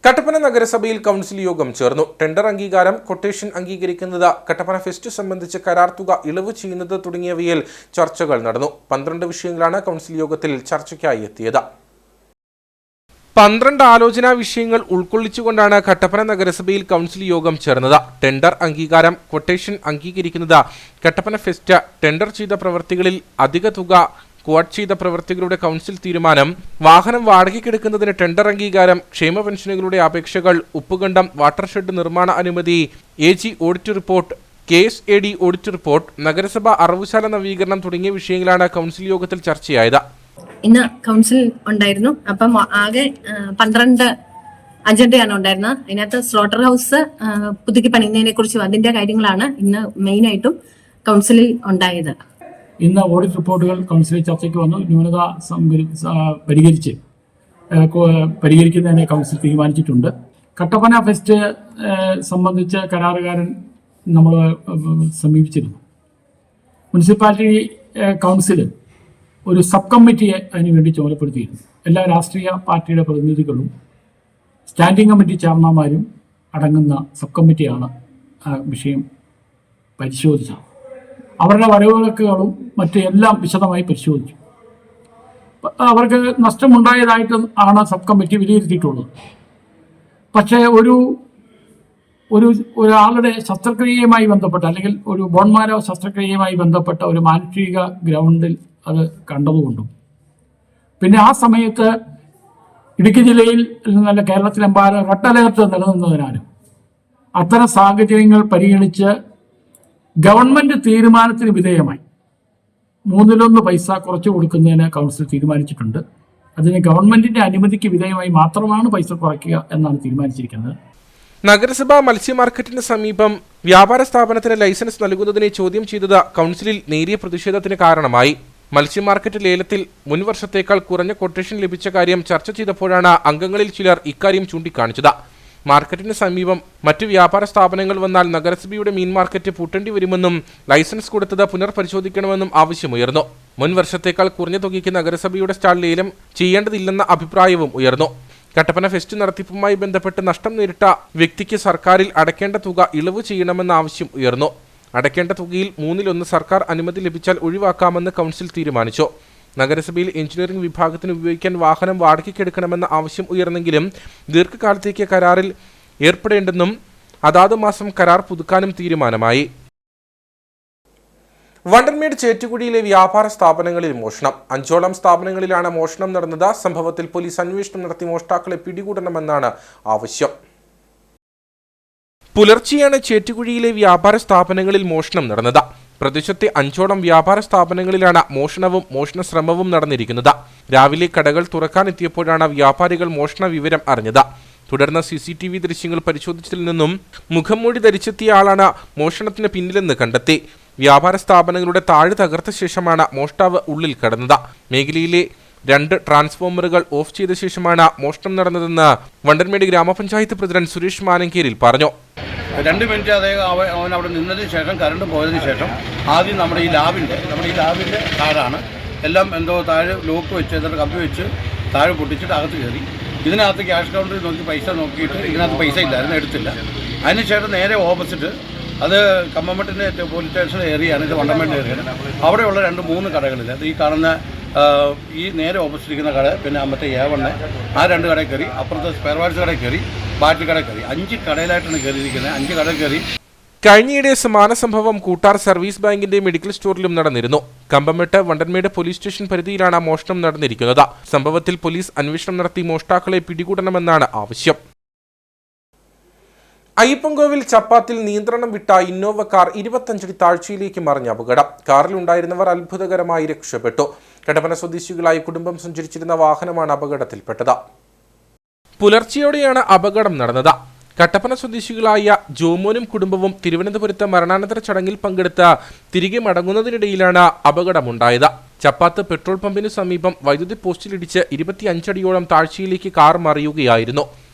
കട്ടപ്പന നഗരസഭയിൽ കൗൺസിൽ യോഗം ചേർന്നു. ടെൻഡർ അംഗീകാരം, കൊട്ടേഷൻ അംഗീകരിക്കുന്നത്, കട്ടപ്പന ഫെസ്റ്റ് സംബന്ധിച്ച് കരാർ തുക ഇളവ് ചെയ്യുന്നത് തുടങ്ങിയവയിൽ ചർച്ചകൾ നടന്നു. 12 വിഷയങ്ങളാണ് കൗൺസിൽ യോഗത്തിൽ ചർച്ചയ്ക്കായി എത്തിയത്. 12 ആലോചനാ വിഷയങ്ങൾ ഉൾക്കൊള്ളിച്ചുകൊണ്ടാണ് കട്ടപ്പന നഗരസഭയിൽ കൗൺസിൽ യോഗം ചേർന്നത്. ടെൻഡർ അംഗീകാരം, ക്വട്ടേഷൻ അംഗീകരിക്കുന്നത്, കട്ടപ്പന ഫെസ്റ്റ്, ടെൻഡർ ചെയ്ത പ്രവൃത്തികളിൽ അധിക തുക ക്വാഡ് ചെയ്ത പ്രവൃത്തികളുടെ കൗൺസിൽ തീരുമാനം, വാഹനം വാടകയ്ക്കെടുക്കുന്നതിന് ടെൻഡർ അംഗീകാരം, ക്ഷേമ പെൻഷനുകളുടെ അപേക്ഷകൾ, ഉപ്പുകണ്ടം വാട്ടർഷെഡ് നിർമ്മാണ അനുമതി, AG audit report, KSAD audit report, നഗരസഭ അറവുശാല നവീകരണം തുടങ്ങിയ വിഷയങ്ങളാണ് കൗൺസിൽ യോഗത്തിൽ ചർച്ചയായത്. ഇന്ന് കൗൺസിൽ ഉണ്ടായിരുന്നു. അപ്പം ആകെ 12 അജണ്ടയാണ് ഉണ്ടായിരുന്നത്. അതിനകത്ത് സ്ലോട്ടർ ഹൗസ് പുതുക്കി പണിയുന്നതിനെ കുറിച്ചും അതിന്റെ കാര്യങ്ങളാണ് ഇന്ന് മെയിനായിട്ടും കൗൺസിലിൽ ഉണ്ടായത്. ഇന്ന് ഓഡിറ്റ് റിപ്പോർട്ടുകൾ കൗൺസിലിൽ ചർച്ചയ്ക്ക് വന്നു. ന്യൂനത പരിഹരിക്കുന്നതിനെ കൗൺസിൽ തീരുമാനിച്ചിട്ടുണ്ട്. കട്ടപ്പന ഫെസ്റ്റ് സംബന്ധിച്ച് കരാറുകാരൻ നമ്മൾ സമീപിച്ചിരുന്നു. മുനിസിപ്പാലിറ്റി കൗൺസിൽ ഒരു സബ് കമ്മിറ്റിയെ അതിനുവേണ്ടി ചുമതലപ്പെടുത്തിയിരുന്നു. എല്ലാ രാഷ്ട്രീയ പാർട്ടിയുടെ പ്രതിനിധികളും സ്റ്റാൻഡിംഗ് കമ്മിറ്റി ചെയർമാന്മാരും അടങ്ങുന്ന സബ് കമ്മിറ്റിയാണ് ആ വിഷയം പരിശോധിച്ചത്. അവരുടെ വരവുകണക്കുകളും മറ്റു എല്ലാം വിശദമായി പരിശോധിച്ചു. അവർക്ക് നഷ്ടമുണ്ടായതായിട്ട് ആണ് സബ് കമ്മിറ്റി വിലയിരുത്തിയിട്ടുള്ളത്. പക്ഷേ ഒരാളുടെ ശസ്ത്രക്രിയയുമായി ബന്ധപ്പെട്ട അല്ലെങ്കിൽ ഒരു ബോൺമാരോ ശസ്ത്രക്രിയയുമായി ബന്ധപ്പെട്ട ഒരു മാനുഷിക ഗ്രൗണ്ടിൽ അത് കണ്ടതുകൊണ്ടും പിന്നെ ആ സമയത്ത് ഇടുക്കി ജില്ലയിൽ നിന്നല്ല കേരളത്തിലെമ്പാടും റെഡ് അലേർട്ട് നിലനിന്നതിനാലും അത്തരം സാഹചര്യങ്ങൾ പരിഗണിച്ച് ഗവൺമെന്റ് തീരുമാനത്തിന് വിധേയമായി 1/3 പൈസ കുറച്ചു കൊടുക്കുന്നതിന് കൗൺസിൽ തീരുമാനിച്ചിട്ടുണ്ട്. അതിന് ഗവൺമെന്റിന്റെ അനുമതിക്ക് വിധേയമായി മാത്രമാണ് പൈസ കുറയ്ക്കുക എന്നാണ് തീരുമാനിച്ചിരിക്കുന്നത്. നഗരസഭ മത്സ്യ മാർക്കറ്റിന് സമീപം വ്യാപാര സ്ഥാപനത്തിന് ലൈസൻസ് നൽകുന്നതിനെ ചോദ്യം ചെയ്തത് കൗൺസിലിൽ നേരിയ പ്രതിഷേധത്തിന് കാരണമായി. മത്സ്യ മാർക്കറ്റ് ലേലത്തിൽ മുൻവർഷത്തേക്കാൾ കുറഞ്ഞ കൊട്ടേഷൻ ലഭിച്ച കാര്യം ചർച്ച ചെയ്തപ്പോഴാണ് അംഗങ്ങളിൽ ചിലർ ഇക്കാര്യം ചൂണ്ടിക്കാണിച്ചത്. മാർക്കറ്റിന് സമീപം മറ്റു വ്യാപാര സ്ഥാപനങ്ങൾ വന്നാൽ നഗരസഭയുടെ മീൻ മാർക്കറ്റ് പൂട്ടേണ്ടി വരുമെന്നും ലൈസൻസ് കൊടുത്തത് പുനർപരിശോധിക്കണമെന്നും ആവശ്യമുയർന്നു. മുൻവർഷത്തേക്കാൾ കുറഞ്ഞ തുകയ്ക്ക് നഗരസഭയുടെ സ്റ്റാൾ ലേലം ചെയ്യേണ്ടതില്ലെന്ന അഭിപ്രായവും ഉയർന്നു. കട്ടപ്പന ഫെസ്റ്റ് നടത്തിപ്പുമായി ബന്ധപ്പെട്ട് നഷ്ടം നേരിട്ട വ്യക്തിക്ക് സർക്കാരിൽ അടയ്ക്കേണ്ട തുക ഇളവ് ചെയ്യണമെന്ന ആവശ്യം ഉയർന്നു. അടയ്ക്കേണ്ട തുകയിൽ 1/3 സർക്കാർ അനുമതി ലഭിച്ചാൽ ഒഴിവാക്കാമെന്ന് കൗൺസിൽ തീരുമാനിച്ചു. നഗരസഭയിൽ എഞ്ചിനീയറിംഗ് വിഭാഗത്തിന് ഉപയോഗിക്കാൻ വാഹനം വാടകയ്ക്കെടുക്കണമെന്ന ആവശ്യം ഉയർന്നെങ്കിലും ദീർഘകാലത്തേക്ക് കരാറിൽ ഏർപ്പെടേണ്ടെന്നും അതാത് മാസം കരാർ പുതുക്കാനും തീരുമാനമായി. വണ്ടൻമേട് ചേറ്റുകുഴിയിലെ വ്യാപാര സ്ഥാപനങ്ങളിൽ മോഷണം. 5ഓളം സ്ഥാപനങ്ങളിലാണ് മോഷണം നടന്നത്. സംഭവത്തിൽ പോലീസ് അന്വേഷണം നടത്തി മോഷ്ടാക്കളെ പിടികൂടണമെന്നാണ് ആവശ്യം. പുലർച്ചെയാണ് ചേറ്റുകുഴിയിലെ വ്യാപാര സ്ഥാപനങ്ങളിൽ മോഷണം നടന്നത്. പ്രദേശത്തെ 5ഓളം വ്യാപാര സ്ഥാപനങ്ങളിലാണ് മോഷണവും മോഷണ ശ്രമവും നടന്നിരിക്കുന്നത്. രാവിലെ കടകൾ തുറക്കാനെത്തിയപ്പോഴാണ് വ്യാപാരികൾ മോഷണ വിവരം അറിഞ്ഞത്. തുടർന്ന് CCTV ദൃശ്യങ്ങൾ പരിശോധിച്ചതിൽ നിന്നും മുഖംമൂടി ധരിച്ചെത്തിയ ആളാണ് മോഷണത്തിന് പിന്നിലെന്ന് കണ്ടെത്തി. വ്യാപാര സ്ഥാപനങ്ങളുടെ താഴ് തകർത്ത ശേഷമാണ് മോഷ്ടാവ് ഉള്ളിൽ കടന്നത്. മേഖലയിലെ 2 ട്രാൻസ്ഫോമറുകൾ ഓഫ് ചെയ്ത ശേഷമാണ് മോഷണം നടന്നതെന്ന് വണ്ടൻമേട് ഗ്രാമപഞ്ചായത്ത് പ്രസിഡന്റ് സുരേഷ് മാനങ്കേരിൽ പറഞ്ഞു. 2 മിനിറ്റ് അവൻ അവിടെ നിന്നതിന് ശേഷം കറണ്ട് പോയതിന് ശേഷം ആദ്യം നമ്മുടെ ഈ ലാബിൻ്റെ താഴാണ് എല്ലാം എന്തോ താഴെ ലോക്ക് വെച്ച് എന്നിട്ട് കമ്പി വെച്ച് താഴെ പൊട്ടിച്ചിട്ട് അകത്ത് കയറി. ഇതിനകത്ത് ക്യാഷ് കൗണ്ടറിൽ നോക്കി പൈസ നോക്കിയിട്ട് ഇതിനകത്ത് പൈസ ഇല്ലായിരുന്നു, എടുത്തില്ല. അതിനുശേഷം നേരെ ഓപ്പോസിറ്റ് അത് കമ്പമട്ടിൻ്റെ പോലീസ് സ്റ്റേഷൻ ഏരിയയാണ്, ഇത് വണ്ടൻമേട് ഏരിയയാണ്. അവിടെയുള്ള 2-3 കടകളിൽ അത് ഈ കാണുന്ന ഈ നേരെ ഓപ്പോസിറ്റ് ഇരിക്കുന്ന കട, പിന്നെ മറ്റേ A1 ആ 2 കടയിൽ കയറി, അപ്പുറത്തെ സ്പെയർ പാർട്സ് കടയിൽ കയറി, ബാറ്ററി കടയിൽ കയറി. 5 കടയിലായിട്ടാണ് കയറിയിരിക്കുന്നത്. 5 കടയിൽ കയറി. കഴിഞ്ഞയിടെ സമാന സംഭവം കൂട്ടാർ സർവീസ് ബാങ്കിന്റെ മെഡിക്കൽ സ്റ്റോറിലും നടന്നിരുന്നു. കമ്പമെട്ട് വണ്ടൻമേട് പോലീസ് സ്റ്റേഷൻ പരിധിയിലാണ് മോഷണം നടന്നിരിക്കുന്നത്. സംഭവത്തിൽ പോലീസ് അന്വേഷണം നടത്തി മോഷ്ടാക്കളെ പിടികൂടണമെന്നാണ് ആവശ്യം. അയ്യപ്പൻകോവിൽ ചപ്പാത്തിൽ നിയന്ത്രണം വിട്ട ഇന്നോവ കാർ 25 അടി താഴ്ചയിലേക്ക് മറിഞ്ഞ അപകടം. കാറിലുണ്ടായിരുന്നവർ അത്ഭുതകരമായി രക്ഷപ്പെട്ടു. കട്ടപ്പന സ്വദേശികളായി കുടുംബം സഞ്ചരിച്ചിരുന്ന വാഹനമാണ് അപകടത്തിൽപ്പെട്ടത്. പുലർച്ചെയോടെയാണ് അപകടം നടന്നത്. കട്ടപ്പന സ്വദേശികളായ ജോമോനും കുടുംബവും തിരുവനന്തപുരത്ത് മരണാനന്തര ചടങ്ങിൽ പങ്കെടുത്ത് തിരികെ മടങ്ങുന്നതിനിടയിലാണ് അപകടമുണ്ടായത്. ചപ്പാത്ത് പെട്രോൾ പമ്പിനു സമീപം വൈദ്യുതി പോസ്റ്റിലിടിച്ച് 25 അടിയോളം താഴ്ചയിലേക്ക് കാർ മറിയുകയായിരുന്നു.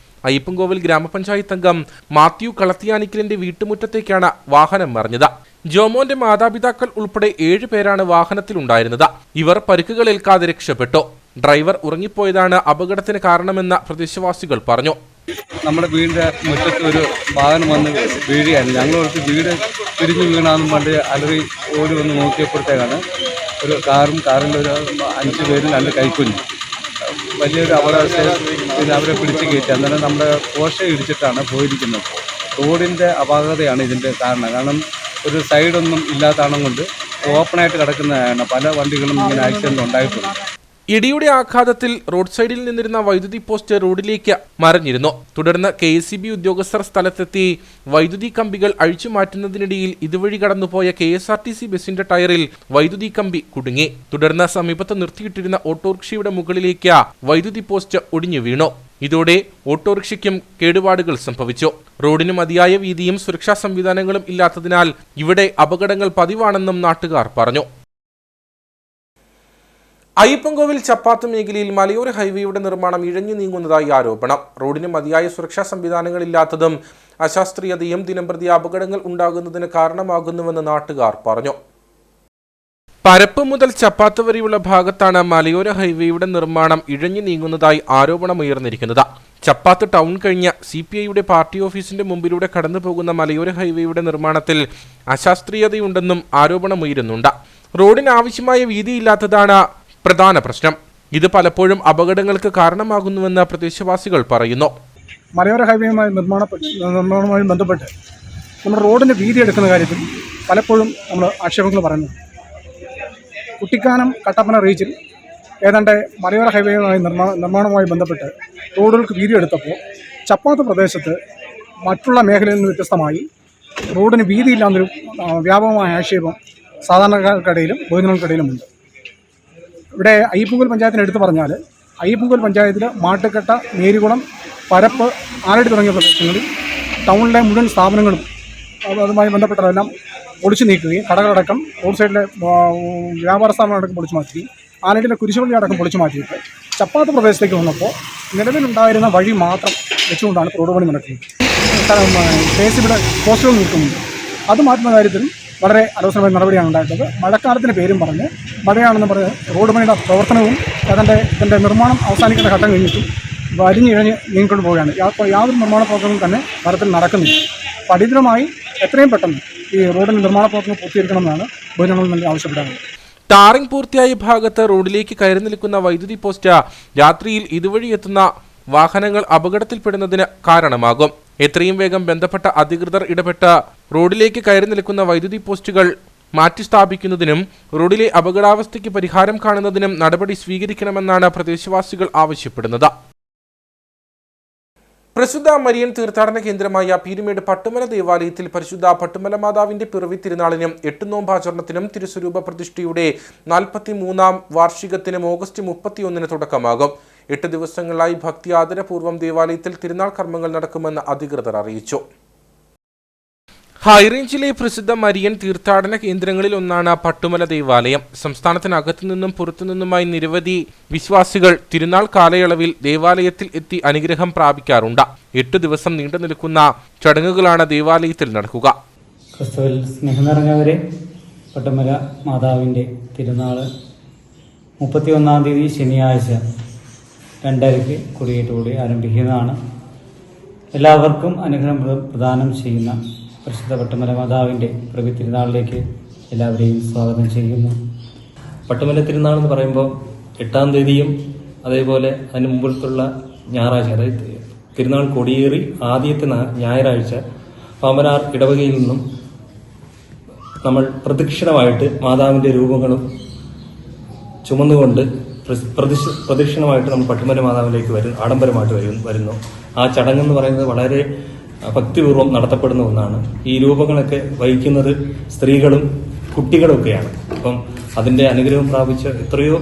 അയ്യപ്പൻകോവിൽ ഗ്രാമപഞ്ചായത്ത് അംഗം മാത്യു കളത്തിയാനിക്കലിന്റെ വീട്ടുമുറ്റത്തേക്കാണ് വാഹനം മറിഞ്ഞത്. ജോമോന്റെ മാതാപിതാക്കൾ ഉൾപ്പെടെ 7 പേരാണ് വാഹനത്തിലുണ്ടായിരുന്നത്. ഇവർ പരിക്കുകളേൽക്കാതെ രക്ഷപ്പെട്ടു. ഡ്രൈവർ ഉറങ്ങിപ്പോയതാണ് അപകടത്തിന് കാരണമെന്ന് പ്രദേശവാസികൾ പറഞ്ഞു. നമ്മുടെ വീടിൻ്റെ മുറ്റത്ത് ഒരു വാഹനം വന്ന് വീഴുകയായിരുന്നു. ഞങ്ങളോടത്ത് വീട് പിരിഞ്ഞു വീണാന്നും പണ്ട് അലറി ഓടി വന്ന് നോക്കിയപ്പോഴത്തേക്കാണ് ഒരു കാറിൻ്റെ ഒരു 5 പേരും 2 കൈക്കുഞ്ഞ് വലിയൊരു അപകടാവസ്ഥ പിന്നെ അവരെ പിടിച്ച് കയറ്റി അന്നേരം നമ്മുടെ പോർഷെ ഇടിച്ചിട്ടാണ് പോയിരിക്കുന്നത്. റോഡിൻ്റെ അപാകതയാണ് ഇതിൻ്റെ കാരണം ഒരു സൈഡൊന്നും ഇല്ലാത്തതാണ് കൊണ്ട് ഓപ്പണായിട്ട് കിടക്കുന്നതാണ് പല വണ്ടികളും ഇങ്ങനെ ആക്സിഡൻ്റ് ഉണ്ടായിട്ടുണ്ട്. ഇടിയുടെ ആഘാതത്തിൽ റോഡ് സൈഡിൽ നിന്നിരുന്ന വൈദ്യുതി പോസ്റ്റ് റോഡിലേക്ക് മറിഞ്ഞിരുന്നു. തുടർന്ന് KSEB ഉദ്യോഗസ്ഥർ സ്ഥലത്തെത്തി വൈദ്യുതി കമ്പികൾ അഴിച്ചുമാറ്റുന്നതിനിടയിൽ ഇതുവഴി കടന്നുപോയ KSRTC ബസിന്റെ ടയറിൽ വൈദ്യുതി കമ്പി കുടുങ്ങി. തുടർന്ന് സമീപത്ത് നിർത്തിയിട്ടിരുന്ന ഓട്ടോറിക്ഷയുടെ മുകളിലേക്ക് വൈദ്യുതി പോസ്റ്റ് ഒടിഞ്ഞു വീണു. ഇതോടെ ഓട്ടോറിക്ഷയ്ക്കും കേടുപാടുകൾ സംഭവിച്ചു. റോഡിന് മതിയായ വീതിയും സുരക്ഷാ സംവിധാനങ്ങളും ഇല്ലാത്തതിനാൽ ഇവിടെ അപകടങ്ങൾ പതിവാണെന്നും നാട്ടുകാർ പറഞ്ഞു. അയ്യപ്പൻകോവിൽ ചപ്പാത്ത് മേഖലയിൽ മലയോര ഹൈവേയുടെ നിർമ്മാണം ഇഴഞ്ഞു നീങ്ങുന്നതായി ആരോപണം. റോഡിന് മതിയായ സുരക്ഷാ സംവിധാനങ്ങളില്ലാത്തതും അശാസ്ത്രീയതയും ദിനംപ്രതി അപകടങ്ങൾ ഉണ്ടാകുന്നതിന് കാരണമാകുന്നുവെന്ന് നാട്ടുകാർ പറഞ്ഞു. പരപ്പ് മുതൽ ചപ്പാത്ത് വരെയുള്ള ഭാഗത്താണ് മലയോര ഹൈവേയുടെ നിർമ്മാണം ഇഴഞ്ഞു നീങ്ങുന്നതായി ആരോപണമുയർന്നിരിക്കുന്നത്. ചപ്പാത്ത് ടൗൺ കഴിഞ്ഞ CPIയുടെ പാർട്ടി ഓഫീസിന്റെ മുമ്പിലൂടെ കടന്നുപോകുന്ന മലയോര ഹൈവേയുടെ നിർമ്മാണത്തിൽ അശാസ്ത്രീയതയുണ്ടെന്നും ആരോപണമുയരുന്നുണ്ട്. റോഡിന് ആവശ്യമായ വീതിയില്ലാത്തതാണ് പ്രധാന പ്രശ്നം. ഇത് പലപ്പോഴും അപകടങ്ങൾക്ക് കാരണമാകുന്നുവെന്ന് പ്രദേശവാസികൾ പറയുന്നു. മലയോര നിർമ്മാണവുമായി ബന്ധപ്പെട്ട് നമ്മുടെ റോഡിൻ്റെ വീതി എടുക്കുന്ന കാര്യത്തിൽ പലപ്പോഴും നമ്മൾ ആക്ഷേപങ്ങൾ പറയുന്നു. കുട്ടിക്കാനം കട്ടപ്പന റീച്ചിൽ ഏതാണ്ട് മലയോര ഹൈവേയുമായി നിർമ്മാണവുമായി ബന്ധപ്പെട്ട് റോഡുകൾക്ക് വീതി എടുത്തപ്പോൾ ചപ്പാത്ത് പ്രദേശത്ത് മറ്റുള്ള മേഖലയിൽ നിന്ന് വ്യത്യസ്തമായി റോഡിന് വീതിയില്ലാന്നൊരു വ്യാപകമായ ആക്ഷേപം സാധാരണക്കാർക്കിടയിലും പൊതുജനങ്ങൾക്കിടയിലുമുണ്ട്. ഇവിടെ അയ്യപ്പൻകോവിൽ പഞ്ചായത്തിന് എടുത്തു പറഞ്ഞാൽ അയ്യപ്പൻകോവിൽ പഞ്ചായത്തിൽ മാട്ടുക്കട്ട, മേരികുളം, പരപ്പ്, ആലടി തുടങ്ങിയ പ്രദേശങ്ങളിൽ ടൗണിലെ മുഴുവൻ സ്ഥാപനങ്ങളും അതുമായി ബന്ധപ്പെട്ടതെല്ലാം പൊളിച്ചു നീക്കുകയും കടകളടക്കം റോഡ് സൈഡിലെ വ്യാപാര സ്ഥാപനങ്ങളടക്കം പൊളിച്ചു മാറ്റുകയും ആലടിയിലെ കുരിശുപള്ളി അടക്കം പൊളിച്ചു മാറ്റിയിട്ട് ചപ്പാത്ത് പ്രദേശത്തേക്ക് വന്നപ്പോൾ നിലവിലുണ്ടായിരുന്ന വഴി മാത്രം വെച്ചുകൊണ്ടാണ് റോഡ് പണി നടക്കുന്നത്. KSEBിയുടെ പോസ്റ്റുകൾ നിൽക്കുന്നുണ്ട്. അത് മാറ്റുന്ന കാര്യത്തിൽ വളരെ അലോസരമായ നടപടിയാണ് ഉണ്ടായിട്ടുള്ളത്. മഴക്കാലത്തിന് പേരും പറഞ്ഞ് മഴയാണെന്ന് പറഞ്ഞ് റോഡ് പണിയുടെ പ്രവർത്തനവും ഇതിൻ്റെ നിർമ്മാണം അവസാനിക്കുന്ന ഘട്ടം കഴിഞ്ഞിട്ടും വലിഞ്ഞിഴഞ്ഞ് നീങ്ങിക്കൊണ്ട് പോവുകയാണ്. യാതൊരു നിർമ്മാണ പ്രവർത്തനവും തന്നെ തരത്തിൽ നടക്കുന്നില്ല. അപ്പോൾ അടിയന്തരമായി എത്രയും പെട്ടെന്ന് ഈ റോഡിൻ്റെ നിർമ്മാണ പ്രവർത്തനം പൂർത്തീകരിക്കണമെന്നാണ് പൊതുജനങ്ങളിൽ നിന്ന് ആവശ്യപ്പെടുന്നത്. ടാറിംഗ് പൂർത്തിയായ ഭാഗത്ത് റോഡിലേക്ക് കയറി നിൽക്കുന്ന വൈദ്യുതി പോസ്റ്റ് രാത്രിയിൽ ഇതുവഴി എത്തുന്ന വാഹനങ്ങൾ അപകടത്തിൽപ്പെടുന്നതിന് കാരണമാകും. എത്രയും വേഗം ബന്ധപ്പെട്ട അധികൃതർ ഇടപെട്ട് റോഡിലേക്ക് കയറി നിൽക്കുന്ന വൈദ്യുതി പോസ്റ്റുകൾ മാറ്റി സ്ഥാപിക്കുന്നതിനും റോഡിലെ അപകടാവസ്ഥയ്ക്ക് പരിഹാരം കാണുന്നതിനും നടപടി സ്വീകരിക്കണമെന്നാണ് പ്രദേശവാസികൾ ആവശ്യപ്പെടുന്നത്. പ്രസിദ്ധ മരിയൻ തീർത്ഥാടന കേന്ദ്രമായ പീരുമേട് പട്ടുമല ദേവാലയത്തിൽ പരിശുദ്ധ പട്ടുമല മാതാവിന്റെ പിറവി തിരുനാളിനും 8 നോമ്പാചരണത്തിനും തിരുസ്വരൂപ പ്രതിഷ്ഠയുടെ 43ാം വാർഷികത്തിനും ഓഗസ്റ്റ് 31-ന് തുടക്കമാകും. 8 ദിവസങ്ങളായി ഭക്തി ആദരപൂർവ്വം ദേവാലയത്തിൽ തിരുനാൾ കർമ്മങ്ങൾ നടക്കുമെന്ന് അധികൃതർ അറിയിച്ചു. ഹൈറേഞ്ചിലെ പ്രസിദ്ധ മരിയൻ തീർത്ഥാടന കേന്ദ്രങ്ങളിൽ ഒന്നാണ് പട്ടുമല ദേവാലയം. സംസ്ഥാനത്തിനകത്തു നിന്നും പുറത്തുനിന്നുമായി നിരവധി വിശ്വാസികൾ തിരുനാൾ കാലയളവിൽ ദേവാലയത്തിൽ എത്തി അനുഗ്രഹം പ്രാപിക്കാറുണ്ട്. 8 ദിവസം നീണ്ടു നിൽക്കുന്ന ചടങ്ങുകളാണ് ദേവാലയത്തിൽ നടക്കുക. ക്രിസ്തുവിൽ സ്നേഹം നിറഞ്ഞവരെ, പട്ടുമല മാതാവിൻ്റെ തിരുനാള് 31-ാം തീയതി ശനിയാഴ്ച 2:30 കൊടിയേറ്റോടെ ആരംഭിക്കുന്നതാണ്. എല്ലാവർക്കും അനുഗ്രഹം പ്രദാനം ചെയ്യുന്ന പരിശുദ്ധ പട്ടുമല മാതാവിൻ്റെ പിറവി തിരുനാളിലേക്ക് എല്ലാവരെയും സ്വാഗതം ചെയ്യുന്നു. പട്ടുമല തിരുനാൾ എന്ന് പറയുമ്പോൾ 8-ാം തീയതിയും അതേപോലെ അതിന് മുമ്പിലുള്ള ഞായറാഴ്ച, അതായത് തിരുനാൾ കൊടിയേറി ആദ്യത്തെ ഞായറാഴ്ച പാമ്പനാർ ഇടവകയിൽ നിന്നും നമ്മൾ പ്രദക്ഷിണമായിട്ട് മാതാവിൻ്റെ രൂപങ്ങളും ചുമന്നുകൊണ്ട് പ്രദക്ഷിണമായിട്ട് നമ്മൾ പട്ടുമല മാതാവിലേക്ക് ആഡംബരമായിട്ട് വരുന്നു. ആ ചടങ്ങെന്ന് പറയുന്നത് വളരെ ഭക്തിപൂർവ്വം നടത്തപ്പെടുന്ന ഒന്നാണ്. ഈ രൂപങ്ങളൊക്കെ വഹിക്കുന്നത് സ്ത്രീകളും കുട്ടികളൊക്കെയാണ്. അപ്പം അതിൻ്റെ അനുഗ്രഹം പ്രാപിച്ച എത്രയോ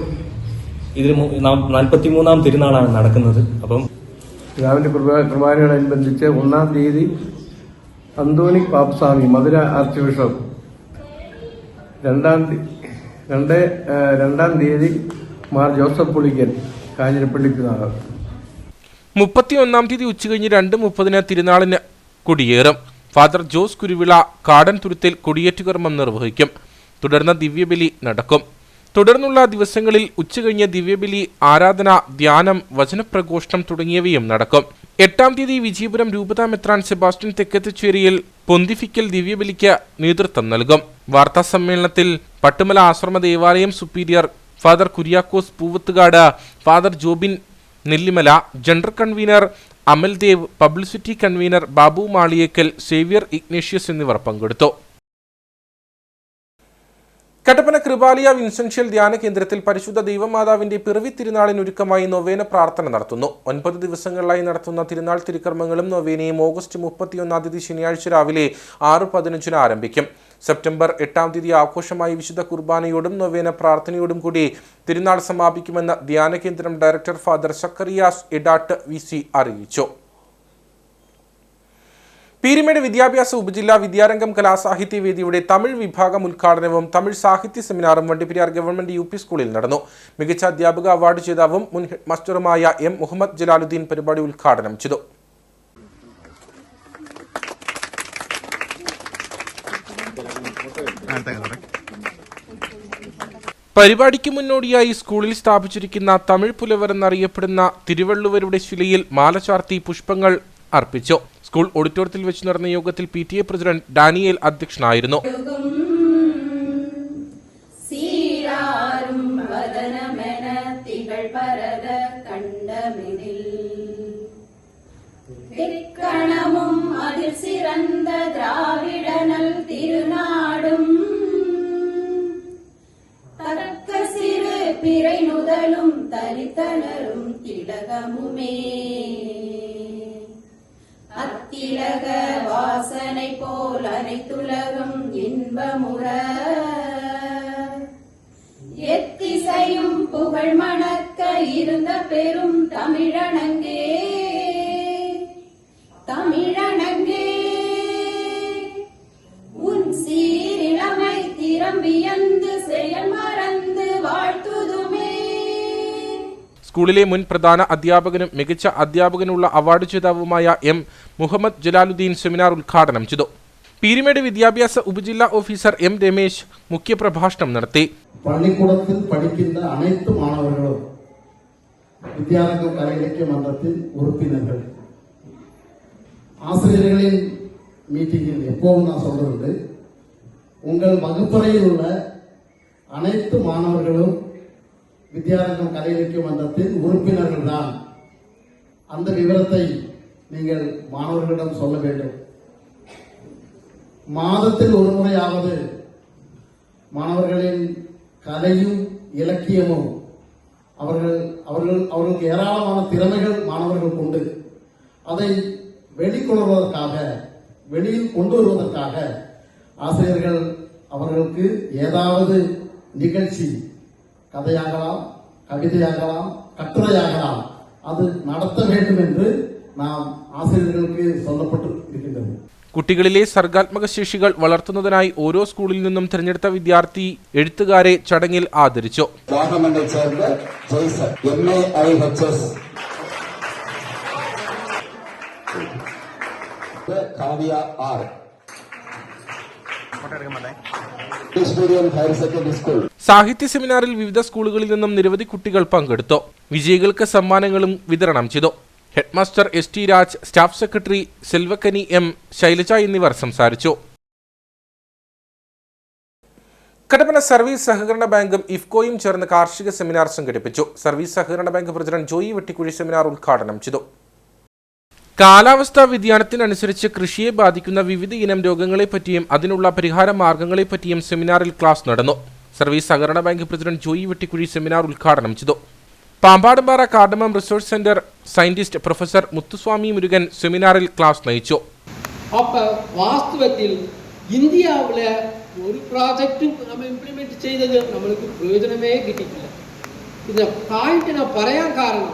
ഇതിന് 43-ാം തിരുനാളാണ് നടക്കുന്നത്. അപ്പം രാവിലെ കുർബാനയോടനുബന്ധിച്ച് 1-ാം തീയതി അന്തോണി പാപ്പസ്വാമി മധുര ആർച്ച് ബിഷപ്പ്, 2-ാം തീയതി മാർ ജോസഫ് പുളിക്കൻ കാഞ്ഞിരപ്പള്ളിക്ക് നാളെ. 31-ാം തീയതി ഉച്ചകഴിഞ്ഞ് 2:30-ന് തിരുനാളിന് കൊടിയേറും. ഫാദർ ജോസ് കുരുവിള കാടൻ തുരുത്തിൽ കൊടിയേറ്റുകർമ്മം നിർവഹിക്കും. തുടർന്ന് ദിവ്യബലി നടക്കും. തുടർന്നുള്ള ദിവസങ്ങളിൽ ഉച്ചകഴിഞ്ഞ് ദിവ്യബലി, ആരാധന, ധ്യാനം, വചനപ്രഘോഷണം തുടങ്ങിയവയും നടക്കും. 8-ാം തീയതി വിജയപുരം രൂപതാ മെത്രാൻ സെബാസ്റ്റ്യൻ തെക്കത്തുചേരിയിൽ പൊന്തിഫിക്കൽ ദിവ്യബലിക്ക് നേതൃത്വം നൽകും. വാർത്താ സമ്മേളനത്തിൽ പട്ടുമല ആശ്രമ ദേവാലയം superior father Kuriakose Poovathukad, father Jobin Nellimala, general convener Amaldev, publicity convener Babu Maliyekkal, Xavier Ignatius എന്നിവർ പങ്കെടുത്തു. കട്ടപ്പന കൃപാലിയ വിൻസെൻഷ്യൽ ധ്യാന കേന്ദ്രത്തിൽ പരിശുദ്ധ ദൈവമാതാവിന്റെ പിറവി തിരുനാളിനൊരുക്കമായി നൊവേന പ്രാർത്ഥന നടത്തുന്നു. 9 ദിവസങ്ങളിലായി നടത്തുന്ന തിരുനാൾ തിരുക്കർമ്മങ്ങളും നൊവേനയും ഓഗസ്റ്റ് 31 ശനിയാഴ്ച രാവിലെ 6:15 ആരംഭിക്കും. സെപ്റ്റംബർ 8 ആഘോഷമായി വിശുദ്ധ കുർബാനയോടും നൊവേന പ്രാർത്ഥനയോടും കൂടി തിരുനാൾ സമാപിക്കുമെന്ന് ധ്യാന കേന്ദ്രം director father Zacharias Edat VC അറിയിച്ചു. പീരുമേട് വിദ്യാഭ്യാസ ഉപജില്ലാ വിദ്യാരംഗം കലാസാഹിത്യവേദിയുടെ തമിഴ് വിഭാഗം ഉദ്ഘാടനവും തമിഴ് സാഹിത്യ സെമിനാറും വണ്ടിപ്പെരിയാർ ഗവൺമെന്റ് UP സ്കൂളിൽ നടന്നു. മികച്ച അധ്യാപക അവാർഡ് ജേതാവും മുൻ ഹെഡ് മാസ്റ്ററുമായ M. മുഹമ്മദ് ജലാലുദ്ദീൻ പരിപാടി ഉദ്ഘാടനം ചെയ്തു. പരിപാടിക്ക് മുന്നോടിയായി സ്കൂളിൽ സ്ഥാപിച്ചിരിക്കുന്ന തമിഴ് പുലവർ എന്നറിയപ്പെടുന്ന തിരുവള്ളുവരുടെ ശിലയിൽ മാല ചാർത്തി പുഷ്പങ്ങൾ അർപ്പിച്ചു. സ്കൂൾ ഓഡിറ്റോറിയത്തിൽ വെച്ച് നടന്ന യോഗത്തിൽ PTA പ്രസിഡന്റ് ഡാനിയേൽ അധ്യക്ഷനായിരുന്നു. அத்திலக வாசனை போல் அனைத்துலகம் இன்பமுற எத்திசையும் புகழ் மணக்க இருந்த பெரும் தமிழனங்கே தமிழனங்கே உன் சீரிழமை திறம்பியந்து செயல் மறந்து வாழ்த்துதுமே. സ്കൂളിലെ മുൻ പ്രധാന അധ്യാപകനും മികച്ച അധ്യാപകനുള്ള അവാർഡ് ജേതാവുമായ M. മുഹമ്മദ് ജലാലുദ്ദീൻ സെമിനാർ ഉദ്ഘാടനം ചെയ്തു. പീരുമേട് വിദ്യാഭ്യാസ ഉപജില്ലാ ഓഫീസർ M. രമേശ് മുഖ്യപ്രഭാഷണം നടത്തി. പള്ളിക്കൂടത്തിൽ പഠിക്കുന്ന അനേത്ത് മാണവர்களும் வித்யாரங்கம் கலையிலக்கிய மன்றத்தின் உறுப்பினர்கள். ஆசிரியர்களின் மீட்டிங்கில் எப்போதும் நான் சொல்றது, உங்கள் வகுப்பறையில் உள்ள அனைத்து மாணவர்களும் வித்யாரங்கம் கலை இலக்கிய மன்றத்தின் உறுப்பினர்கள் தான். அந்த விவரத்தை நீங்கள் மாணவர்களிடம் சொல்ல வேண்டும். மாதத்தில் ஒரு முறையாவது மாணவர்களின் கலையும் இலக்கியமும் அவர்களுக்கு ஏராளமான திறமைகள் மாணவர்களுக்கு உண்டு. அதை வெளிக்கொணர்வதற்காக, வெளியில் கொண்டு வருவதற்காக ஆசிரியர்கள் அவர்களுக்கு ஏதாவது நிகழ்ச்சி, கதையாகலாம், கவிதையாகலாம், கட்டுரையாகலாம், அது நடத்த வேண்டும் என்று நாம் ஆசிரியர்களுக்கு சொல்லப்பட்டு இருக்கின்றது. കുട്ടികളിലെ സർഗാത്മക ശേഷികൾ വളർത്തുന്നതിനായി ഓരോ സ്കൂളിൽ നിന്നും തിരഞ്ഞെടുത്ത വിദ്യാർത്ഥി എഴുത്തുകാരെ ചടങ്ങിൽ ആദരിച്ചു. സാഹിത്യ സെമിനാറിൽ വിവിധ സ്കൂളുകളിൽ നിന്നും നിരവധി കുട്ടികൾ പങ്കെടുത്തു. വിജയികൾക്ക് സമ്മാനങ്ങളും വിതരണം ചെയ്തു. Headmaster ST Raj, staff secretary Selvakkani M. Shailaja എന്നിവർ സംസാരിച്ചു. കട്ടപ്പന സർവീസ് സഹകരണ ബാങ്കും ഇഫ്കോയും ചേർന്ന് കാർഷിക സെമിനാർ സംഘടിപ്പിച്ചു. സർവീസ് സഹകരണ bank president Joy Vettikuzhi seminar ഉദ്ഘാടനം ചെയ്തു. കാലാവസ്ഥാ വ്യതിയാനത്തിനനുസരിച്ച് കൃഷിയെ ബാധിക്കുന്ന വിവിധ ഇനം രോഗങ്ങളെപ്പറ്റിയും അതിനുള്ള പരിഹാര മാർഗങ്ങളെപ്പറ്റിയും സെമിനാറിൽ ക്ലാസ് നടന്നു. സർവീസ് സഹകരണ bank president Joy Vettikuzhi seminar ഉദ്ഘാടനം ചെയ്തു. Pampadumpara cardamom research centre scientist professor Muthuswamy Murugan സെമിനാറിൽ ക്ലാസ് നയിച്ചു. അപ്പോൾ വാസ്തവത്തിൽ ഇന്ത്യയിലെ ഒരു പ്രോജക്റ്റും നമ്മൾ ഇംപ്ലിമെന്റ് ചെയ്തത് നമ്മൾക്ക് പ്രയോജനമേ കിട്ടിയിട്ടില്ല. ഇത് പോയിന്റ് ഞാൻ പറയാൻ കാരണം,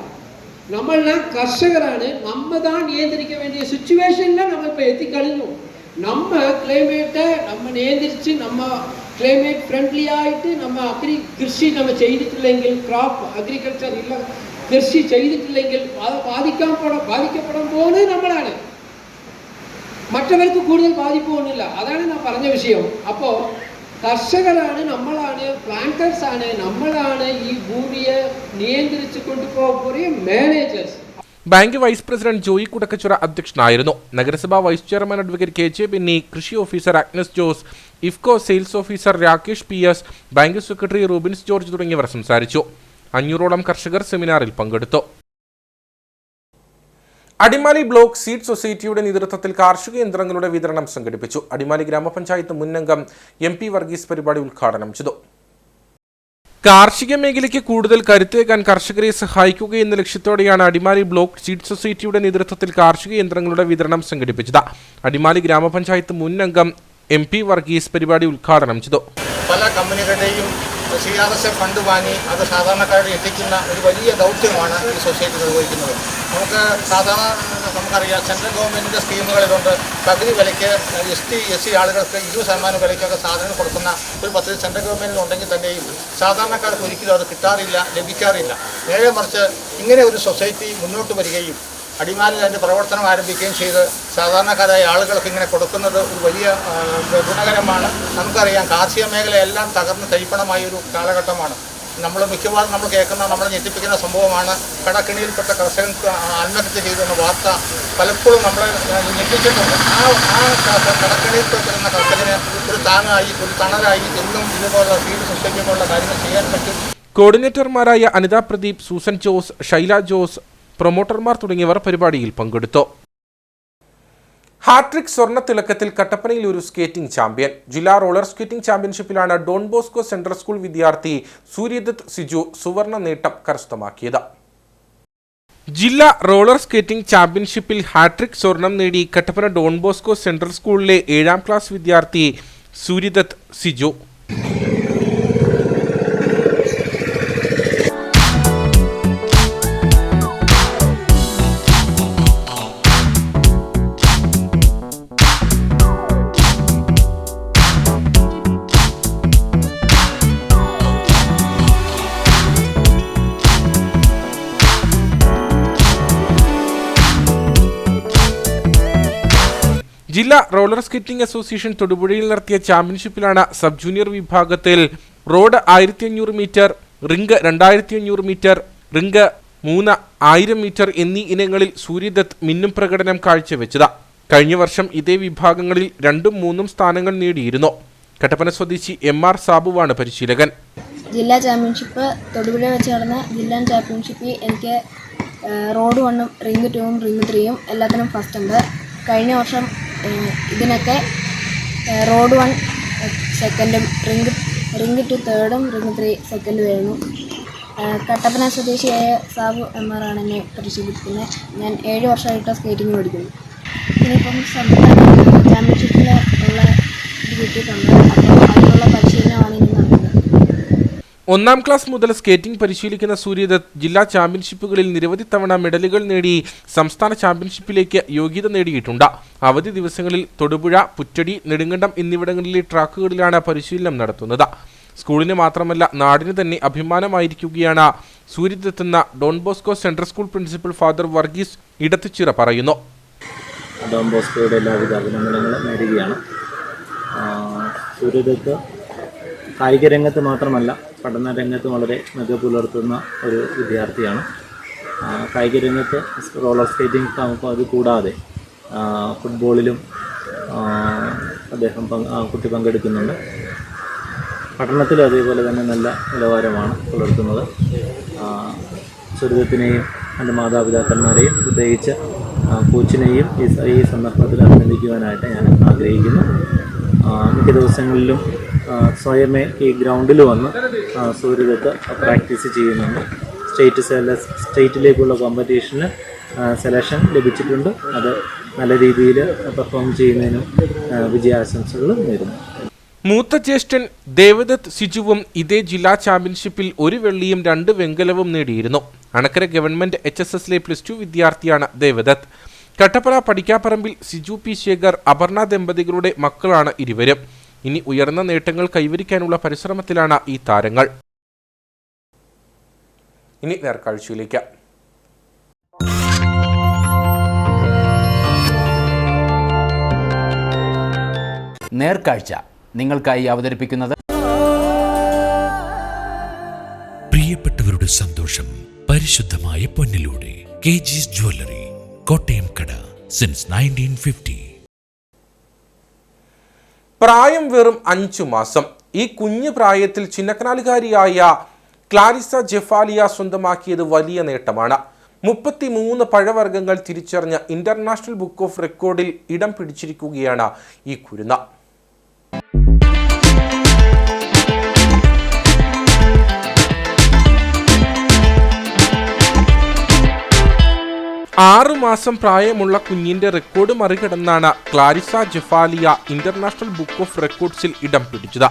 നമ്മളെല്ലാം കർഷകരാണ്. നമ്മൾ താൻ നിയന്ത്രിക്ക വേണ്ടിയ സിറ്റുവേഷനിലാണ് നമ്മളിപ്പോൾ എത്തിക്കഴിഞ്ഞു. നമ്മ ക്ലൈമേറ്റ് നമ്മ നിയന്ത്രിച്ച് നമ്മ ക്ലൈമേറ്റ് ഫ്രണ്ട്ലി ആയിട്ട് നമ്മ കൃഷി നമ്മൾ ചെയ്തിട്ടില്ലെങ്കിൽ, ക്രോപ്പ് അഗ്രികൾച്ചർ ഇല്ല കൃഷി ചെയ്തിട്ടില്ലെങ്കിൽ അത് ബാധിക്കപ്പെടാൻ പോകുന്നത് നമ്മളാണ്. മറ്റവർക്ക് കൂടുതൽ ബാധിപ്പ് ഒന്നുമില്ല. അതാണ് ഞാൻ പറഞ്ഞ വിഷയം. അപ്പോൾ കർഷകരാണ്, നമ്മളാണ്, പ്ലാന്റേഴ്സ് ആണ്, നമ്മളാണ് ഈ ഭൂമിയെ നിയന്ത്രിച്ചു കൊണ്ടുപോകുന്ന managers. Bank vice president Joy Kudakkachira അധ്യക്ഷനായിരുന്നു. നഗരസഭാ vice chairman advocate KJ Benny, കൃഷി officer Agnes Jose, IFFCO sales officer Rakesh PS, bank secretary Rubins George തുടങ്ങിയവർ സംസാരിച്ചു. 500ഓളം കർഷകർ സെമിനാറിൽ പങ്കെടുത്തു. അടിമാലി ബ്ലോക്ക് സീഡ് സൊസൈറ്റിയുടെ നേതൃത്വത്തിൽ കാർഷിക യന്ത്രങ്ങളുടെ വിതരണം സംഘടിപ്പിച്ചു. അടിമാലി ഗ്രാമപഞ്ചായത്ത് മുന്നംഗം MP വർഗീസ് പരിപാടി ഉദ്ഘാടനം ചെയ്തു. കാർഷിക മേഖലയ്ക്ക് കൂടുതൽ കരുത്തേകാൻ കർഷകരെ സഹായിക്കുകയെന്ന ലക്ഷ്യത്തോടെയാണ് അടിമാലി ബ്ലോക്ക് സീഡ് സൊസൈറ്റിയുടെ നേതൃത്വത്തിൽ കാർഷിക യന്ത്രങ്ങളുടെ വിതരണം സംഘടിപ്പിച്ചത്. അടിമാലി ഗ്രാമപഞ്ചായത്ത് മുന്നംഗം MP വർഗീസ് പരിപാടി ഉദ്ഘാടനം ചെയ്തു. പല കമ്പനികളുടെയും CRS ഫണ്ട് വാങ്ങി അത് സാധാരണക്കാരെ എത്തിക്കുന്ന ഒരു വലിയ ദൗത്യമാണ് ഈ സൊസൈറ്റി നിർവഹിക്കുന്നത്. നമുക്കറിയാം സെൻട്രൽ ഗവൺമെൻറ്റിൻ്റെ സ്കീമുകളിലുണ്ട് പകുതി വിലയ്ക്ക് ST SC ആളുകൾക്ക് 20% വിലയ്ക്കൊക്കെ സാധനങ്ങൾ കൊടുക്കുന്ന ഒരു പദ്ധതി സെൻട്രൽ ഗവൺമെൻറ്റിലുണ്ടെങ്കിൽ തന്നെയും സാധാരണക്കാർക്ക് ഒരിക്കലും അത് കിട്ടാറില്ല, ലഭിക്കാറില്ല. നേരെ മറിച്ച് ഇങ്ങനെ ഒരു സൊസൈറ്റി മുന്നോട്ട് വരികയും അടിമാലിൽ അതിൻ്റെ പ്രവർത്തനം ആരംഭിക്കുകയും ചെയ്ത് സാധാരണക്കാരായ ആളുകൾക്ക് ഇങ്ങനെ കൊടുക്കുന്നത് ഒരു വലിയ ഗുണകരമാണ്. നമുക്കറിയാം കാർഷിക മേഖലയെല്ലാം തകർന്ന് തരിപ്പണമായ ഒരു കാലഘട്ടമാണ്. മിക്കവാറും നമ്മൾ കേൾക്കുന്ന നമ്മളെ ഞെട്ടിപ്പിക്കുന്ന സംഭവമാണ് കടക്കിണിയിൽപ്പെട്ട കർഷകർക്ക് ആത്മഹത്യ ചെയ്തെന്ന വാർത്ത പലപ്പോഴും നമ്മളെ ഞെട്ടിച്ചിട്ടുണ്ട്. ആ കടക്കിണിയിൽപ്പെട്ടിരുന്ന കർഷകന് ഒരു താങ്ങായി, ഒരു തണലായി എന്നും ഇതുപോലുള്ള സീഡ് സൊസൈറ്റി പോലുള്ള കാര്യങ്ങൾ ചെയ്യാൻ പറ്റും. കോർഡിനേറ്റർമാരായ അനിത പ്രദീപ്, സൂസൻ ജോസ്, ഷൈല ജോസ്, പ്രൊമോട്ടർമാർ തുടങ്ങിയവർ പരിപാടിയിൽ പങ്കെടുത്തു. ഹാട്രിക് സ്വർണ്ണ തിളക്കത്തിൽ കട്ടപ്പനയിൽ ഒരു സ്കേറ്റിംഗ് ചാമ്പ്യൻ. ജില്ലാ റോളർ സ്കേറ്റിംഗ് ചാമ്പ്യൻഷിപ്പിലാണ് ഡോൺ ബോസ്കോ സെൻട്രൽ സ്കൂൾ വിദ്യാർത്ഥി സൂര്യദത്ത് സിജു സുവർണ നേട്ടം കരസ്ഥമാക്കിയത്. ജില്ലാ റോളർ സ്കേറ്റിംഗ് ചാമ്പ്യൻഷിപ്പിൽ ഹാട്രിക് സ്വർണം നേടി കട്ടപ്പന ഡോൺ ബോസ്കോ സെൻട്രൽ സ്കൂളിലെ 7ാം ക്ലാസ് വിദ്യാർത്ഥി സൂര്യദത്ത് സിജു. ജില്ലാ റോളർ സ്കേറ്റിംഗ് അസോസിയേഷൻ തൊടുപുഴയിൽ നടത്തിയ ചാമ്പ്യൻഷിപ്പിലാണ് സബ് ജൂനിയർ വിഭാഗത്തിൽ road 1500 metre, ring 2500 metre, ring 1000 metre എന്നീ ഇനങ്ങളിൽ സൂര്യദത്ത് മിന്നും പ്രകടനം കാഴ്ചവെച്ചത്. കഴിഞ്ഞ വർഷം ഇതേ വിഭാഗങ്ങളിൽ 2ഉം 3ഉം സ്ഥാനങ്ങൾ നേടിയിരുന്നു. കട്ടപ്പന സ്വദേശി MR സാബുവാണ് പരിശീലകൻ. ജില്ലാ ചാമ്പ്യൻഷിപ്പ് തൊടുപുഴ വെച്ച് നടന്ന ജില്ലാ ചാമ്പ്യൻഷിപ്പിൽ എനിക്ക് റോഡ് 1ഉം റിംഗ് 2ഉം റിംഗ് 3ഉം എല്ലാത്തിനും ഫസ്റ്റ് ഉണ്ട്. കഴിഞ്ഞ വർഷം ഇതിനൊക്കെ റോഡ് 1 സെക്കൻഡും റിംഗ് 2 തേർഡും റിംഗ് 3 സെക്കൻഡുമായിരുന്നു. കട്ടപ്പന സ്വദേശിയായ സാബു MR ആണ് എന്നെ പരിശീലിപ്പിക്കുന്നത്. ഞാൻ 7 വർഷമായിട്ട് സ്കേറ്റിംഗ് പഠിക്കുന്നു. ഇനിയിപ്പം ചാമ്പ്യൻഷിപ്പിൽ ഉള്ള ഇത് കിട്ടിയിട്ടുണ്ട്. അപ്പോൾ അതിനുള്ള പരിശീലനമാണ് ഇനി നടക്കുന്നത്. 1ാം ക്ലാസ് മുതൽ സ്കേറ്റിംഗ് പരിശീലിക്കുന്ന സൂര്യദത്ത് ജില്ലാ ചാമ്പ്യൻഷിപ്പുകളിൽ നിരവധി തവണ മെഡലുകൾ നേടി സംസ്ഥാന ചാമ്പ്യൻഷിപ്പിലേക്ക് യോഗ്യത നേടിയിട്ടുണ്ട്. അവധി ദിവസങ്ങളിൽ തൊടുപുഴ, പുറ്റടി, നെടുങ്കണ്ടം എന്നിവിടങ്ങളിലെ ട്രാക്കുകളിലാണ് പരിശീലനം നടത്തുന്നത്. സ്കൂളിന് മാത്രമല്ല നാടിന് തന്നെ അഭിമാനമായിരിക്കുകയാണ് സൂര്യദത്ത് എന്ന Don Bosco central school principal father Varghese Edathuchira പറയുന്നു. ഡോൺ ബോസ്കോയുടെ എല്ലാവിധ അഭിനന്ദനങ്ങളും നേടുകയാണ്. സൂര്യദത്ത് കായിക രംഗത്ത് മാത്രമല്ല പഠന രംഗത്ത് വളരെ മികവ് പുലർത്തുന്ന ഒരു വിദ്യാർത്ഥിയാണ്. കായിക രംഗത്ത് റോളർ സ്കേറ്റിംഗ് അത് കൂടാതെ ഫുട്ബോളിലും അദ്ദേഹം കുട്ടി പങ്കെടുക്കുന്നുണ്ട്. പഠനത്തിലും അതേപോലെ തന്നെ നല്ല നിലവാരമാണ് പുലർത്തുന്നത്. സൂര്യദത്തിനെയും എൻ്റെ മാതാപിതാക്കന്മാരെയും പ്രത്യേകിച്ച് കോച്ചിനെയും ഈ സന്ദർഭത്തിൽ അഭിനന്ദിക്കുവാനായിട്ട് ഞാൻ ആഗ്രഹിക്കുന്നു. മിക്ക ദിവസങ്ങളിലും സ്വയമേ ഈ ഗ്രൗണ്ടിൽ വന്ന് സൂര്യദത്ത് പ്രാക്ടീസ് ചെയ്യുന്നുണ്ട്. സ്റ്റേറ്റിലേക്കുള്ള കോമ്പറ്റീഷന് സെലക്ഷൻ ലഭിച്ചിട്ടുണ്ട്. അത് നല്ല രീതിയിൽ പെർഫോം ചെയ്യുന്നതിനും വിജയാശംസകളും നേരുന്നു. മൂത്ത ജ്യേഷ്ഠൻ ദേവദത്ത് സിജുവും ഇതേ ജില്ലാ ചാമ്പ്യൻഷിപ്പിൽ 1 വെള്ളിയും 2 വെങ്കലവും നേടിയിരുന്നു. അണക്കര ഗവൺമെന്റ് HSSലെ +2 വിദ്യാർത്ഥിയാണ് ദേവദത്ത്. കട്ടപ്പന പടിക്കാപ്പറമ്പിൽ സിജു പി ശേഖർ, അപർണ ദമ്പതികളുടെ മക്കളാണ് ഇരുവരും. ഇനി ഉയർന്ന നേട്ടങ്ങൾ കൈവരിക്കാനുള്ള പരിശ്രമത്തിലാണ് ഈ താരങ്ങൾ. ഇനി നേർക്കാഴ്ചയിലേക്ക്. നേർക്കാഴ്ച നിങ്ങൾക്കായി അവതരിപ്പിക്കുന്നത് പ്രിയപ്പെട്ടവരുടെ സന്തോഷം പരിശുദ്ധമായ പൊന്നിലൂടെ KG's ജ്വല്ലറി, കോട്ടയം കട, സിൻസ് 1950. പ്രായം വെറും 5 മാസം. ഈ കുഞ്ഞു പ്രായത്തിൽ ചിന്നക്കനാലുകാരിയായ ക്ലാരിസ ജെഫാലിയ സ്വന്തമാക്കിയത് വലിയ നേട്ടമാണ്. 33 പഴവർഗ്ഗങ്ങൾ തിരിച്ചറിഞ്ഞ ഇന്റർനാഷണൽ ബുക്ക് ഓഫ് റെക്കോർഡിൽ ഇടം പിടിച്ചിരിക്കുകയാണ് ഈ കുരുന്ന. ആറ് മാസം പ്രായമുള്ള കുഞ്ഞിന്റെ റെക്കോർഡ് മറികടന്നാണ് ക്ലാരിസ ജെഫാലിയ ഇന്റർനാഷണൽ ബുക്ക് ഓഫ് റെക്കോർഡ്സിൽ ഇടം പിടിച്ചത്.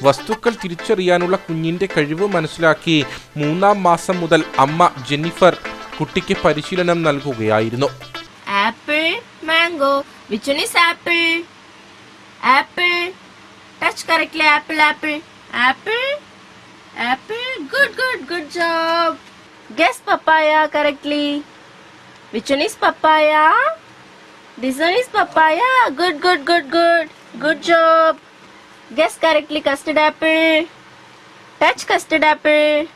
വസ്തുക്കൾ തിരിച്ചറിയാനുള്ള കുഞ്ഞിന്റെ കഴിവ് മനസ്സിലാക്കി 3-ാം മാസം മുതൽ അമ്മ ജെന്നിഫർ കുട്ടിക്ക് പരിശീലനം നൽകുകയായിരുന്നു. Apple, mango, which one is apple? Apple. Touch correctly. Apple, apple. Apple. Apple. Good job. Guess papaya correctly. Which one is papaya? This one is papaya. Good job. Guess correctly. Custard apple. Touch custard apple.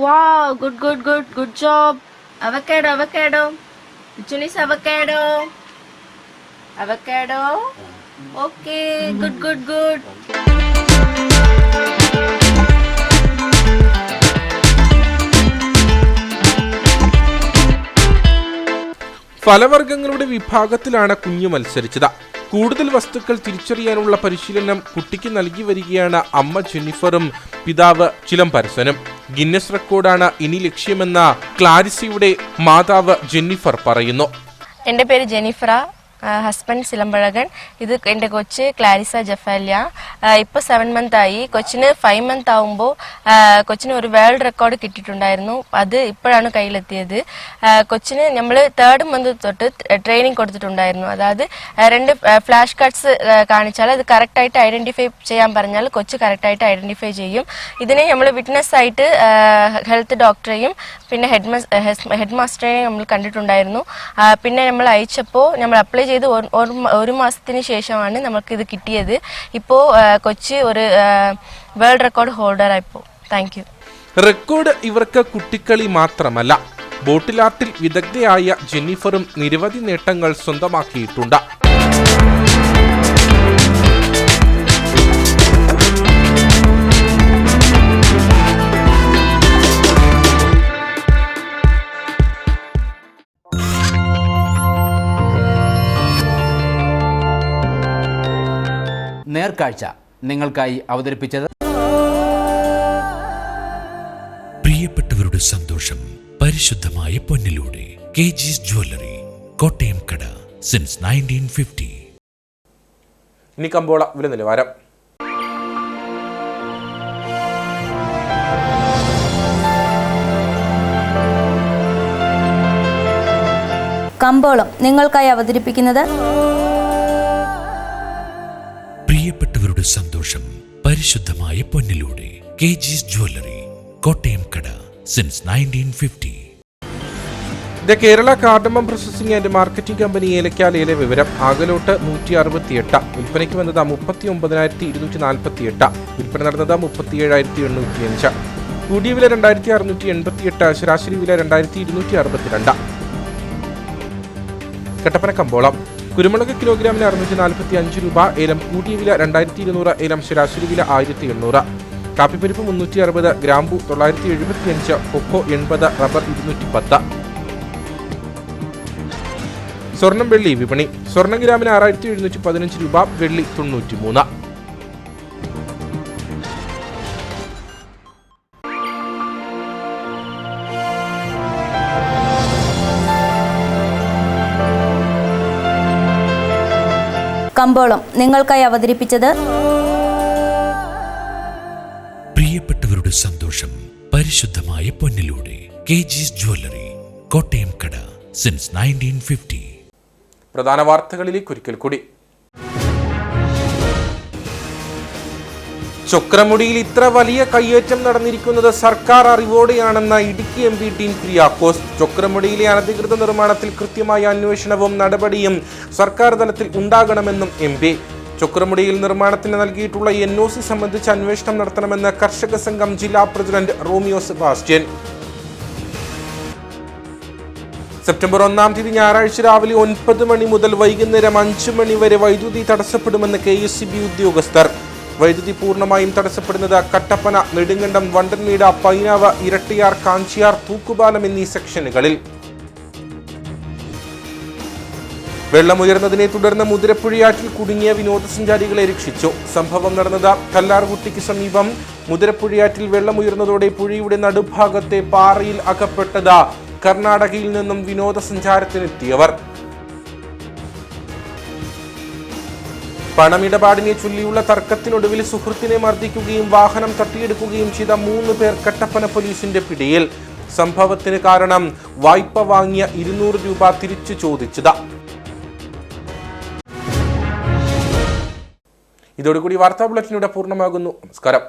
Wow, good job. Avocado. Which one is avocado? Okay, good. ഫലവർഗ്ഗങ്ങളുടെ വിഭാഗത്തിലാണ് കുഞ്ഞു മത്സരിച്ചത്. കൂടുതൽ വസ്തുക്കൾ തിരിച്ചറിയാനുള്ള പരിശീലനം കുട്ടിക്ക് നൽകി വരികയാണ് അമ്മ ജെന്നിഫറും പിതാവ് ചിലംബരസനും. ഗിന്നസ് റെക്കോർഡാണ് ഇനി ലക്ഷ്യമെന്ന് ക്ലാരിസയുടെ മാതാവ് ജെന്നിഫർ പറയുന്നു. എൻ്റെ പേര് ജെന്നിഫറ, ഹസ്ബൻഡ് സിലമ്പഴകൻ. ഇത് എൻ്റെ കൊച്ച് ക്ലാരിസ ജഫാലിയ. ഇപ്പോൾ 7 month ആയി. കൊച്ചിന് 5 month ആവുമ്പോൾ കൊച്ചിന് ഒരു വേൾഡ് റെക്കോർഡ് കിട്ടിയിട്ടുണ്ടായിരുന്നു. അത് ഇപ്പോഴാണ് കയ്യിലെത്തിയത്. കൊച്ചിന് നമ്മൾ 3rd month തൊട്ട് ട്രെയിനിങ് കൊടുത്തിട്ടുണ്ടായിരുന്നു. അതായത് 2 ഫ്ലാഷ് കാർഡ്സ് കാണിച്ചാൽ അത് കറക്റ്റായിട്ട് ഐഡൻറ്റിഫൈ ചെയ്യാൻ പറഞ്ഞാൽ കൊച്ച് കറക്റ്റായിട്ട് ഐഡൻറ്റിഫൈ ചെയ്യും. ഇതിനെ നമ്മൾ വിറ്റ്നസ് ആയിട്ട് ഹെൽത്ത് ഡോക്ടറെയും പിന്നെ ഹെഡ് മാസ്റ്ററെയും നമ്മൾ കണ്ടിട്ടുണ്ടായിരുന്നു. പിന്നെ നമ്മൾ അയച്ചപ്പോൾ നമ്മൾ അപ്ലൈ ചെയ്ത് 1 മാസത്തിന് ശേഷമാണ് നമുക്കിത് കിട്ടിയത്. ഇപ്പോൾ കൊച്ചി ഒരു വേൾഡ് റെക്കോർഡ് ഹോൾഡറായിപ്പോൾ. Thank you. റെക്കോർഡ് ഇവർക്ക് കുട്ടിക്കളി മാത്രമല്ല. ബോട്ടിൽ ആർട്ടിൽ വിദഗ്ധയായ ജെന്നിഫറും നിരവധി നേട്ടങ്ങൾ സ്വന്തമാക്കിയിട്ടുണ്ട്. നേർക്കാഴ്ച നിങ്ങൾക്കായി അവതരിപ്പിച്ചത് പ്രിയപ്പെട്ടവരുടെ സന്തോഷം പരിശുദ്ധമായ പൊന്നിലൂടെ KG's ജ്വല്ലറി, കോട്ടയം കട, സിൻസ് 1950. ഇനി കമ്പോള വില നിലവാരം. കമ്പോളം നിങ്ങൾക്കായി അവതരിപ്പിക്കുന്നത് പ്രിയപ്പെട്ടവരുടെ സന്തോഷം പരിശുദ്ധമായ പൊന്നിലൂടെ KG's ജ്വല്ലറി, കോട്ടയം കട, since 1950. The Kerala cardamom processing and marketing company ഏലക്കാലയിലെ വിവരം. ആകലോട്ട് 168, വിൽപ്പനയ്ക്ക് വന്നത് 39,248, വിൽപ്പന നടന്നത് 37,805, കൂടിയ വില 2,688, ശരാശരി വില 2,262. കട്ടപ്പന കമ്പോളം. കുരുമുളക് കിലോഗ്രാമിന് 645 രൂപ, ഏലം കൂടിയ വില 2,200, ഏലം ശരാശരി വില 1,800, കാപ്പിപ്പരിപ്പ് 360, ഗ്രാമ്പു 975, കൊക്കോ 80, റബ്ബർ 210. സ്വർണം വെള്ളി വിപണി. സ്വർണ്ണം ഗ്രാമിന് 6,715 രൂപ, വെള്ളി 93. കമ്പോളം നിങ്ങൾക്കായി അവതരിപ്പിച്ചത് പ്രിയപ്പെട്ടവരുടെ സന്തോഷം പരിശുദ്ധമായ പൊന്നിലൂടെ KG's ജ്വല്ലറി, കോട്ടയം കട, സിൻസ് 1950. പ്രധാന വാർത്തകളിലേക്ക് ഒരിക്കൽ കൂടി. ചൊക്രമുടിയിൽ ഇത്ര വലിയ കയ്യേറ്റം നടന്നിരിക്കുന്നത് സർക്കാർ അറിവോടെയാണെന്ന ഇടുക്കി MP ടീം കുര്യാക്കോസ്. ചൊക്രമുടിയിലെ അനധികൃത നിർമ്മാണത്തിൽ കൃത്യമായ അന്വേഷണവും നടപടിയും സർക്കാർ തലത്തിൽ ഉണ്ടാകണമെന്നും MP. ചൊക്രമുടിയിൽ നിർമ്മാണത്തിന് നൽകിയിട്ടുള്ള NOC സംബന്ധിച്ച് അന്വേഷണം നടത്തണമെന്ന് കർഷക സംഘം ജില്ലാ പ്രസിഡന്റ് റോമിയോ സെബാസ്റ്റ്യൻ. സെപ്റ്റംബർ 1-ാം തീയതി ഞായറാഴ്ച രാവിലെ 9 മണി മുതൽ വൈകുന്നേരം 5 മണി വരെ വൈദ്യുതി തടസ്സപ്പെടുമെന്ന് KSEB ഉദ്യോഗസ്ഥർ. വൈദ്യുതി പൂർണ്ണമായും തടസ്സപ്പെടുന്നത് കട്ടപ്പന, നെടുങ്കണ്ടം, വണ്ടൻമേട്, പൈനാവ്, ഇരട്ടിയാർ, കാഞ്ചിയാർ, തൂക്കുപാലം എന്നീ സെക്ഷനുകളിൽ. വെള്ളമുയർന്നതിനെ തുടർന്ന് മുതിരപ്പുഴയാറ്റിൽ കുടുങ്ങിയ വിനോദസഞ്ചാരികളെ രക്ഷിച്ചു. സംഭവം നടന്നത് കല്ലാർകുട്ടിക്ക് സമീപം. മുതിരപ്പുഴയാറ്റിൽ വെള്ളമുയർന്നതോടെ പുഴയുടെ നടുഭാഗത്തെ പാറയിൽ അകപ്പെട്ടത് കർണാടകയിൽ നിന്നും വിനോദസഞ്ചാരത്തിനെത്തിയവർ. പണമിടപാടിനെ ചൊല്ലിയുള്ള തർക്കത്തിനൊടുവിൽ സുഹൃത്തിനെ മർദ്ദിക്കുകയും വാഹനം തട്ടിയെടുക്കുകയും ചെയ്ത 3 പേർ കട്ടപ്പന പോലീസിന്റെ പിടിയിൽ. സംഭവത്തിന് കാരണം വായ്പ വാങ്ങിയ 200 രൂപ തിരിച്ചു ചോദിച്ചത്. ഇതോടുകൂടി വാർത്താ ബുള്ളറ്റിനിവിടെ പൂർണ്ണമാകുന്നു. നമസ്കാരം.